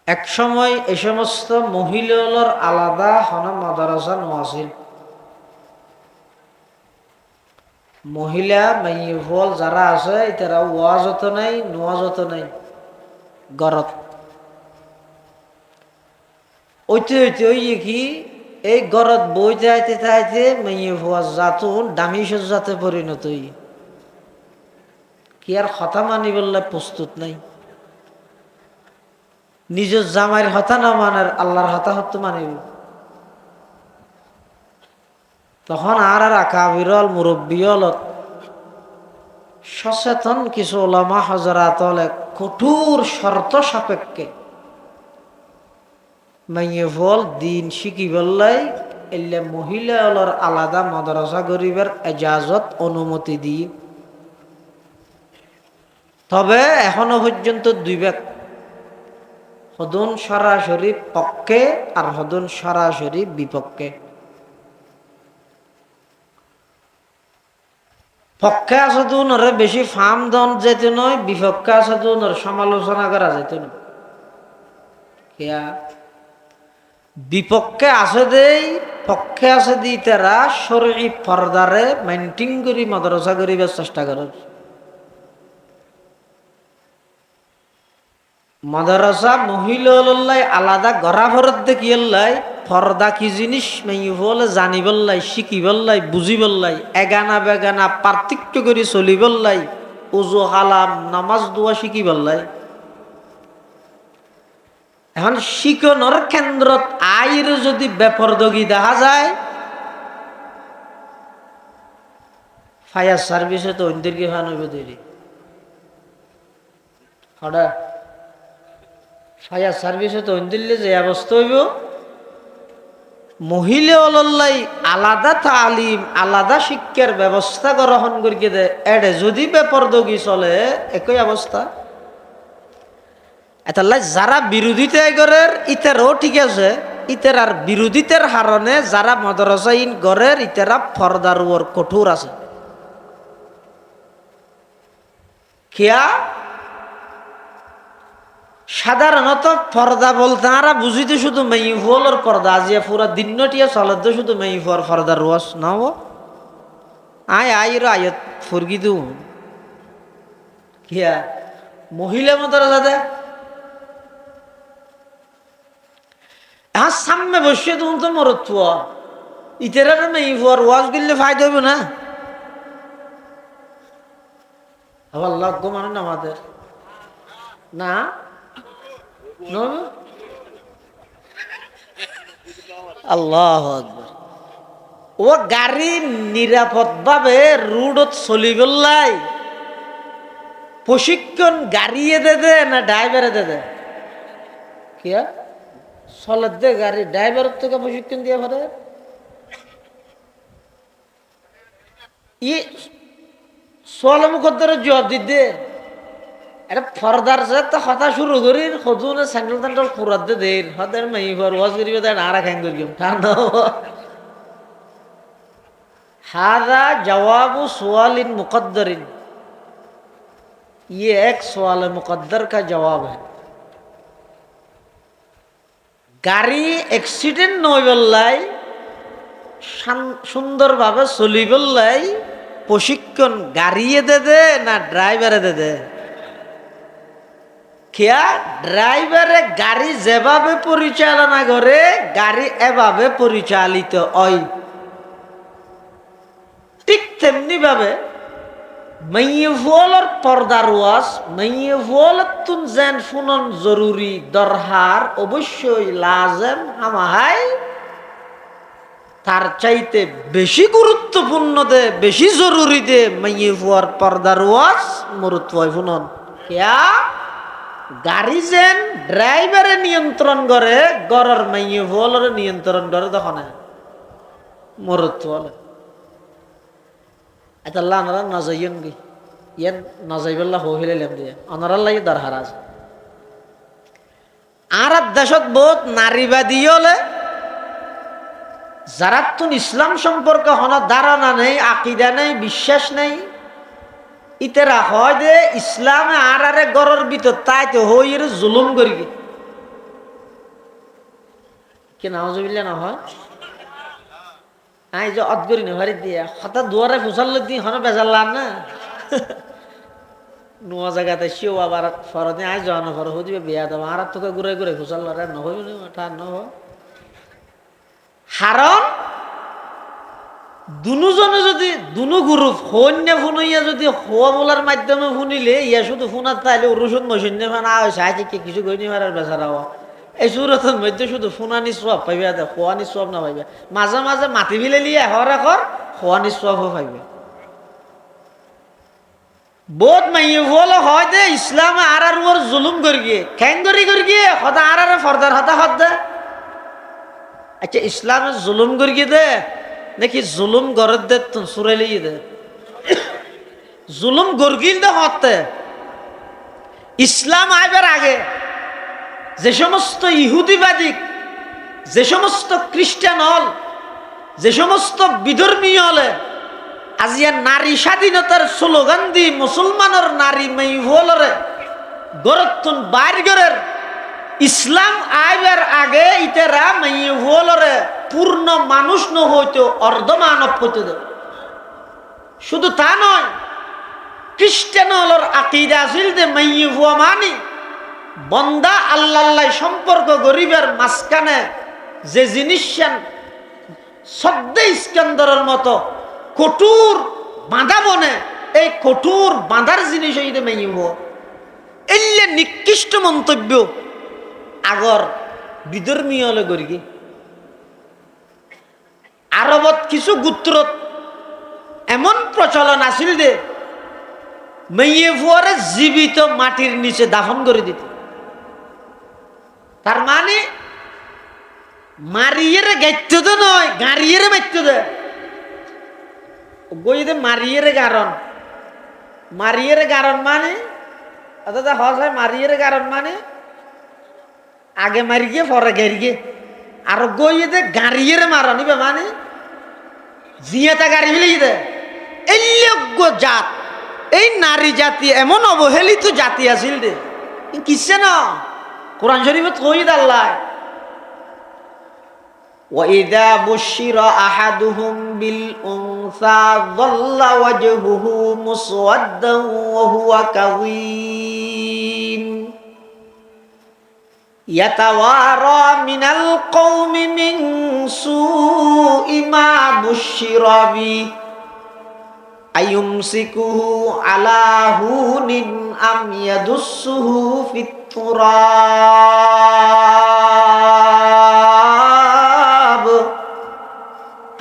এক সময় এই সমস্ত মহিলার আলাদা হন মাদ্রাসা নোয়াছিল। মহিলা মাইফল যারা আছে তারা ওয়াজত নাই নোয়াজত নাই গরত ওইতে হইতে ওই কি এই গরত বই যাইতে চাইতে মাইফল জাতুন দামি সজ্জাতে পরিণত কি আর হতা মানি বললে প্রস্তুত নাই। নিজের জামাইয়ের হতা না মানার আল্লাহর হতা হত মানিব। তখন আর আকাবিরল মুরব্বিয়ল সচেতন কিছু ওলামা হযরত কঠোর শর্ত সাপেক্ষে মাইয়ফল দিন শিখি বললাই এলে মহিলা আলাদা মাদ্রাসা গরিবের এজাজত অনুমতি দিয়ে। তবে এখনো পর্যন্ত দুই ভাগ, হদুন সরাসরি পক্ষে আর হদুন সরাসরি বিপক্ষে। পক্ষে আছে তো ওনারে বেশি ফার্ম দন যেত নয়, বিপক্ষে আছে তো ওনার সমালোচনা করা যেত না। বিপক্ষে আছে দেই পক্ষে আছে দি তারা শরঈ পর্দারে মেইনটেইন করি মাদ্রাসা করিবার চেষ্টা করে। মাদ্রাসা মহিলা আলাদা গড়া ফরত দেখিয়াল্লাই পর্দা কি জিনিস মাইফল জানিবল্লাই শিখিবল্লাই বুঝিবল্লাই এগানা বেগানা পার্থক্য করে চলিবল্লাই উজু হালাম নামাজ দোয়া শিখিবল্লাই। এখন শিকনের কেন্দ্রত আইর যদি বেপরদগি দেখা যায় ফায়ার সার্ভিসে তো অন্যদেরকে ফান হইব তৈরি হঠাৎ ফায়ার সার্ভিসে তো অন্যদিল্লে যে অবস্থা হইব মহিলা অলল্লাই আলাদা তালিম আলাদা শিক্ষার ব্যবস্থা গ্রহণ করিয়ে দেয় এডে যদি বেপরদগি চলে একই অবস্থা। এতাল্লাই যারা বিরোধিতা করের ইতারও ঠিক আছে, ইতার আর বিরোধিতার হারণে যারা মাদ্রাসাইন গড়ের ইতারা ফরদার ওর কঠোর আছে। কিয়া সাধারণত পর্দা বলতে আমরা বুঝিতে শুধু মেইফলের পর্দা আজিয়া পুরা দিনটিয়া চলত শুধু মেইফর পর্দার রস নাও আইর আয়ত ফুরগি দু কিয়া মহিলা মাদ্রাসা দে হ্যাঁ সামনে বসে তুমি তো মরত ইতেরা মেইফর ওয়াজ গিললে ফায়দা হইব না। আবার লজ্ঞ মানে না আমাদের না আল্লাহ আকবার। ও গাড়ি নিরাপদ ভাবে রোডত চলিবলাই প্রশিক্ষণ গাড়িয়ে দে না ড্রাইভারে দে কিয়া চলে দে গাড়ি ড্রাইভারের থেকে প্রশিক্ষণ দিয়ে পারে ই চলে মুখদ্দরে জবাব দিতে এটা ফরদার তো কথা শুরু করি সজুনে sandal ট্যান্ডেল খুরাত they there হদের my for ওয়াজ করিবে তাই না রাখাং করি ঠান্ডা हादा जवाबु सवालिन मुकद्दरिन, ये एक सवाल मुकद्दर का जवाब है। गाड़ी एक्सीडेंट नय बल्लाई सुंदर भावे चलि बल्लाई प्रशिक्षण गाड़िए दे दे ना ड्राइवारे दे दे? क्या ड्राइवारे गाड़ी जेभाবে পরিচালনা করে গাড়ি এভাবে পরিচালিত হয়। ঠিক তেমনি ভাবে মাইয়ুফলর পর্দার ওয়াজ মাইয়ুফলতুন যেন ফুনন জরুরি দরহার অবশ্যই লাজেম হামাহাই তার চাইতে বেশি গুরুত্বপূর্ণ দে বেশি জরুরি দে মাইয়ুফর পর্দার ওয়াজ মুরুতওয়াই ফুনন। কিয়া গাড়ি যেন ড্রাইভারে নিয়ন্ত্রণ করে গরর মাইয়ুফলর নিয়ন্ত্রণ করে তখন মুরুতওয়াল। এটা আল্লাহ আনারা নজাইন গি ইয়ান নজাইবল্লাহ হইলাম দিয়ে আনারা লাগি দরকার আছে। আর দেশত বহুত নারীবাদী হলে যারা তুন ইসলাম সম্পর্কে হন ধারণা নেই আকিদা নেই বিশ্বাস নেই ইতেরা হয় দে ইসলামে আর আরে গরর ভিতর তাই তো হই জুলুম করি কি নাউজুবিল্লাহ না হয় আই যে অদগরি না ভারি দিয়া হঠাৎ দুয়ারে ফুসাল দি হন বেজাল না নোয়া জায়গাতে শিও আবার ফরদে আই যাওয়ানো ফর হদিবে বিয়া দাও আর তোকে ঘুরে ঘুরে ফুসাল রে নহই ওটা নহ। কারণ দুজনে যদি দুনো গ্রুপ হন্য ফুনইয়া যদি হওয়া বলার মাধ্যমে শুনিলে ইয়া শুধু ফোনার তাইলে রসুন মসিন্য ফানা হয়েছে কিছু গইনি মারার বেচারা এই সুরতের মধ্যে শুধু ফোনানি সব পাইবে খোয়ানি সব না পাইবে মাঝে মাঝে মাতি বিলে লিয়ে হর একর খোয়ানি সবও পাইবে। বহুত মাইয়ে বলে হয় দে ইসলামে আর ওর জুলুম করি গিয়ে খ্যাং করি গিয়ে সদা আর ফর্দার হতা হত দে। আচ্ছা ইসলামে জুলুম করি গিয়ে দে নাকি জুলুম গরত দে সুরাইলে দে? জুলুম গরগিল দে হতে ইসলাম আইবার আগে যে সমস্ত ইহুদিবাদী যে সমস্ত খ্রিস্টান হল যে সমস্ত বিধর্মী হলে আজিয়া নারী স্বাধীনতার স্লোগান দি মুসলমানের নারী মেইভলরে গরতুন বাইর গরের ইসলাম আইবার আগে ইতেরা মেইভলরে পূর্ণ মানুষ ন হইতো অর্ধ মানব হইতে দে। শুধু তা নয় খ্রিস্টান হলর আকিদা আছিল দে মেইভুয়া মানি বন্দা আল্লাহ সম্পর্ক গরিবের মাঝখানে যে জিনিস সদ্দে ইস্কান্দরের মতো কঠোর বাঁধা বনে এই কঠোর বাঁধার জিনিস হইতে মেইব এলে নিকৃষ্ট মন্তব্য আগর বিধর্মী হলে গরিগে আরবত কিছু গোত্রত এমন প্রচলন আছিল যে মেয়ে ফুয়ারে জীবিত মাটির নিচে দাফন করে দিত। তার মানে মারিয়ে গাইতে তো নয় গাড়িয়ে মারতে দে গইতে মারিয়ে গারণ মানে অর্থাৎ হয় মারিয়ে গারণ মানে আগে মারি গিয়ে পরে গেরি গিয়ে আর গইতে গাড়িয়ে মারা নিবে মানে জিয়াটা গাড়ি ফেলে দে এই জাত এই নারী জাতি এমন অবহেলিত জাতি আছিল দে কিসে না কোরআন শরীফত কই আল্লাহ وَإِذَا بُشِّرَ أَحَدُهُمْ بِالْأُنثَى ظَلَّ وَجْهُهُ مُسْوَدًّا وَهُوَ كَظِيمٌ يَتَوَارَى مِنَ الْقَوْمِ مِنْ سُوءِ مَا بُشِّرَ بِهِ أَيُمْسِكُهُ عَلَى هُونٍ أَمْ يَدُسُّهُ فِي التُّرَابِ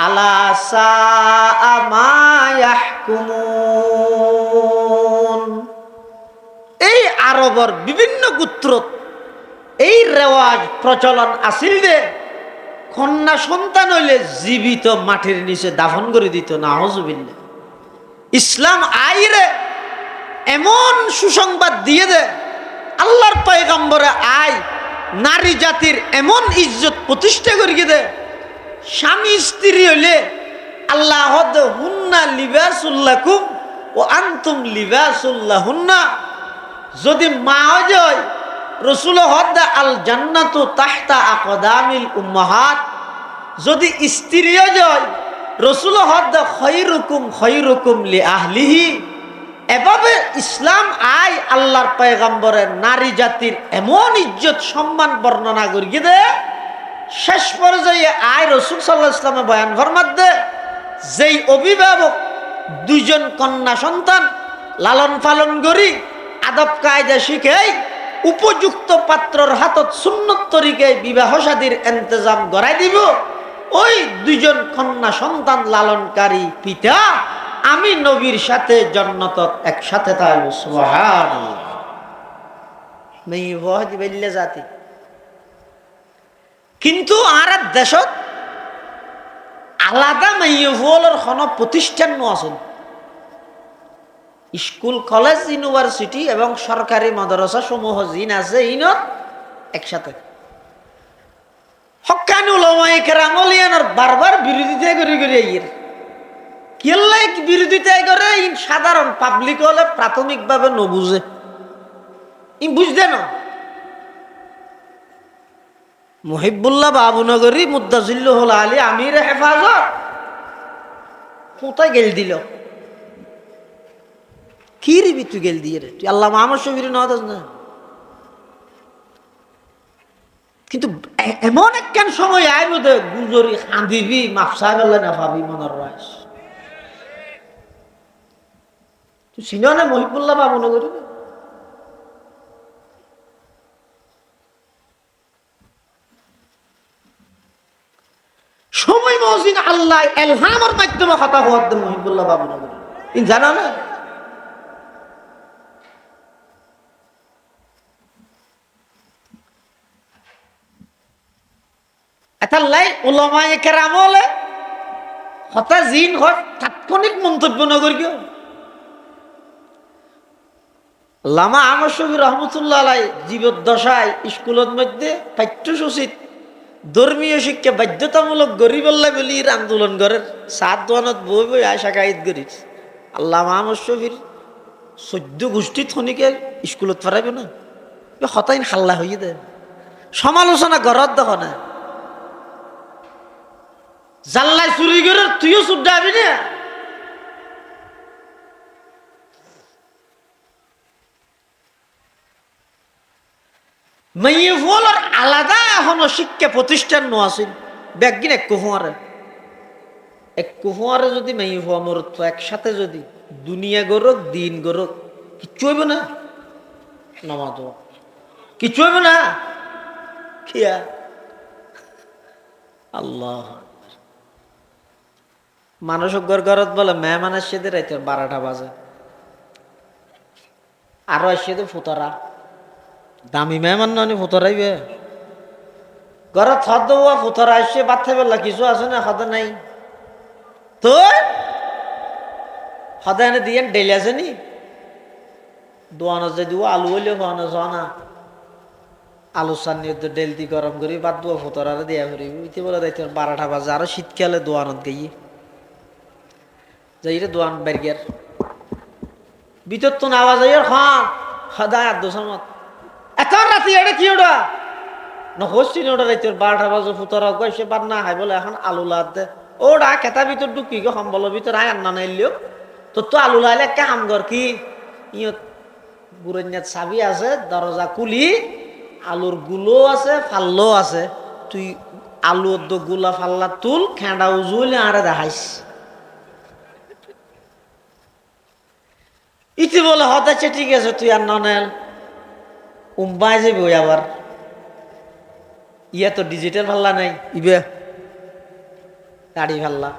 আলা সাআ মা ইয়াহকুমুন। এই আরবর বিভিন্ন গোত্রত এই রেওয়াজ প্রচলন আছিল যে কন্যা সন্তান হইলে জীবিত মাটির নিচে দাফন করে দিত। নাউজুবিল্লাহ। ইসলাম আইরে এমন সুসংবাদ দিয়ে দে আল্লাহর পয়গম্বরে আয় নারী জাতির এমন ইজ্জত প্রতিষ্ঠা করিয়ে দে স্বামী স্ত্রী হইলে আল্লাহ হদ হুন্না লিবাসুল্লাকুম ও আনতুম লিবাসুল্লাহুন্না। যদি মা হয় রসুল হদ আল জান্নাতু তাহতা আকদামিল উম্মাহাত। যদি স্ত্রীও যায় রসুল হদ খৈরুকুম খৈরুকুম লি আহলিহি। এভাবে ইসলাম আয় আল্লাহর পয়গম্বরের নারী জাতির এমন ইজ্জত সম্মান বর্ণনা করিয়ে দে, শেষ পর্যায়ে আয় রসুল সাল্লাল্লাহু আলাইহি ওয়াসাল্লাম বয়ান ফরমাত দে, যেই অভিভাবক দুইজন কন্যা সন্তান লালন পালন করি আদব কায়দা শিখেই উপযুক্ত পাত্রর হাতত সুন্নত তরিকায় বিবাহ শাদীর ইন্তজাম করাই দিব, ওই দুইজন কন্যা সন্তান লালনকারী পিতা আমি নবীর সাথে জান্নাতত একসাথে থাকব। সুবহানাল্লাহ। মেয়ে ওয়াজ বেল্লে জাতি কিন্তু আর দেশত আলাদা মেয়ে ওয়ালের কোন প্রতিষ্ঠান আছে। স্কুল কলেজ ইউনিভার্সিটি এবং সরকারি মাদ্রাসা সমূহ জিন আছে ইনত একসাথে। হক্কানি উলামায়ে কেরাম ওলিয়ানের বারবার বিরোধিতা করে করে আইয়ের কেল্লা বিরোধিতা করে সাধারণ পাবলিক হলে প্রাথমিকভাবে নবুঝে ই বুঝতে না। মুহিবুল্লাহ বাবুনগরী মুদ্দাজিল্লুল আলী আমির হেফাজত কোথায় গেল দিল কি রিবি তুই গেল দিয়ে রে, তুই আল্লাহ মাহমদ শফির নওয়াজ না। কিন্তু এমন একখান সময় আইব দে গুজরি খাঁদিবি মাফসা গেলে না ভাবি মনের রাস। তুই চিনো না মহিবুল্লাহ বাবুনগরী? সময় মহসিন আল্লাহ এলহামের মাধ্যমে কথা হওয়ার দেন মহিবুল্লাহ বাবুনগরী জানা না। এতাল্লাই উলামায়ে কেরাম হলে হতা জিন হয় তাৎক্ষণিক মন্তব্য নগর কেউ। লামা আহমদ শফি রহমতুল্লাহ আলাই জীবদ্দশায় স্কুলের মধ্যে পাঠ্যসূচিত ধর্মীয় শিক্ষা বাধ্যতামূলক গরিবল্লা বলির আন্দোলন করেন। সাত দোয়ানত বই বই আয়সা কায়দ করিস আল্লাহ আহমদ শফির 14 গোষ্ঠী থনিকে স্কুলত ফেরাইব না হতাইন হাল্লা হইয়ে দেয়। সমালোচনা গরত দেখ না জাল্লাই চুরি করে তুইও চুপ যাবি না। মেয়ে ফলের আলাদা এখনো শিক্ষা প্রতিষ্ঠান ন আছিল ব্যাগিন এক কুহুয়ারে যদি মেয়ে ফুয়া মরত একসাথে যদি দুনিয়া গরক দিন গরক কিচ্ছু হইব না। নামাজ কিচ্ছু হইব না। খিয়া আল্লাহ মানুষ গরগরত বলে মেহমানের সাথে রাইতে 12টা বাজে আরো আসছে ফুতরা দামি মেহমান নানি ফুতরাইবে ঘরে থদ ফুতরা আসছে বাচ্চা বেলা কিছু আছে না হদে নাই তো হদে এনে দিয়ে ডেলি আছে নি দোয়ানো যে দিব আলু হইলে খাওয়ানো না আলু চান্নি ডেল দি গরম করি বাদ দোয়া ফুতরারে দিয়া করি ইতি বলে রাইতে 12টা বাজে আরো শীতকালে দোয়ানত গিয়ে যাই রে দোয়ান বেরগের ভিতর তো আওয়াজ আইয়ার খান সদায় আর দোষামত এখন রাতি এটা কি ওটা নহসছি না ওটা রাইতে 12টা বাজে ফুতরা গেছে বাদ না হাই বলে এখন আলু লাদ দে ওটা খেতা ভিতর ঢুকি গো সম্বলের ভিতর আয় আন্না নাইলেও তোর তো আলু লাইলে একটা কাম কর কি ইয়ত বুড়ার চাবি আছে দরজা কুলি আলুর গুলো আছে ফাল্লো আছে তুই আলু গুলা ফাল্লা তুল খেঁড়া উজুলে আরে দেখাইস ইতি বলে হতেছে ঠিক আছে তুই আর ননেল উম্বাই যাবি ওই আবার ইয়া তো ডিজিটাল ফাল্লা নাই ইবে গাড়ি ফাল্লা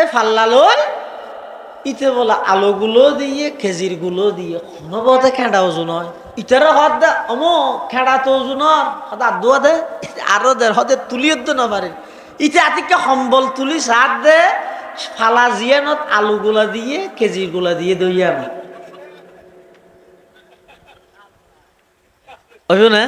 এ ফাল্লা লই ইতে বলে আলোগুলো দিয়ে খেজির গুলো দিয়ে কোনোবতে খেঁড়া ওজন হয় ইটারও হদ দে অমো খেঁড়া তো ওজনর হদ আদুয়া দে আরো দে হদে তুলিও তো না পারে ইতে আতিকে সম্বল তুলি সার দে ফালা জিয়ানত আলুগুলা দিয়ে কেজির গুলা দিয়ে দইয়া না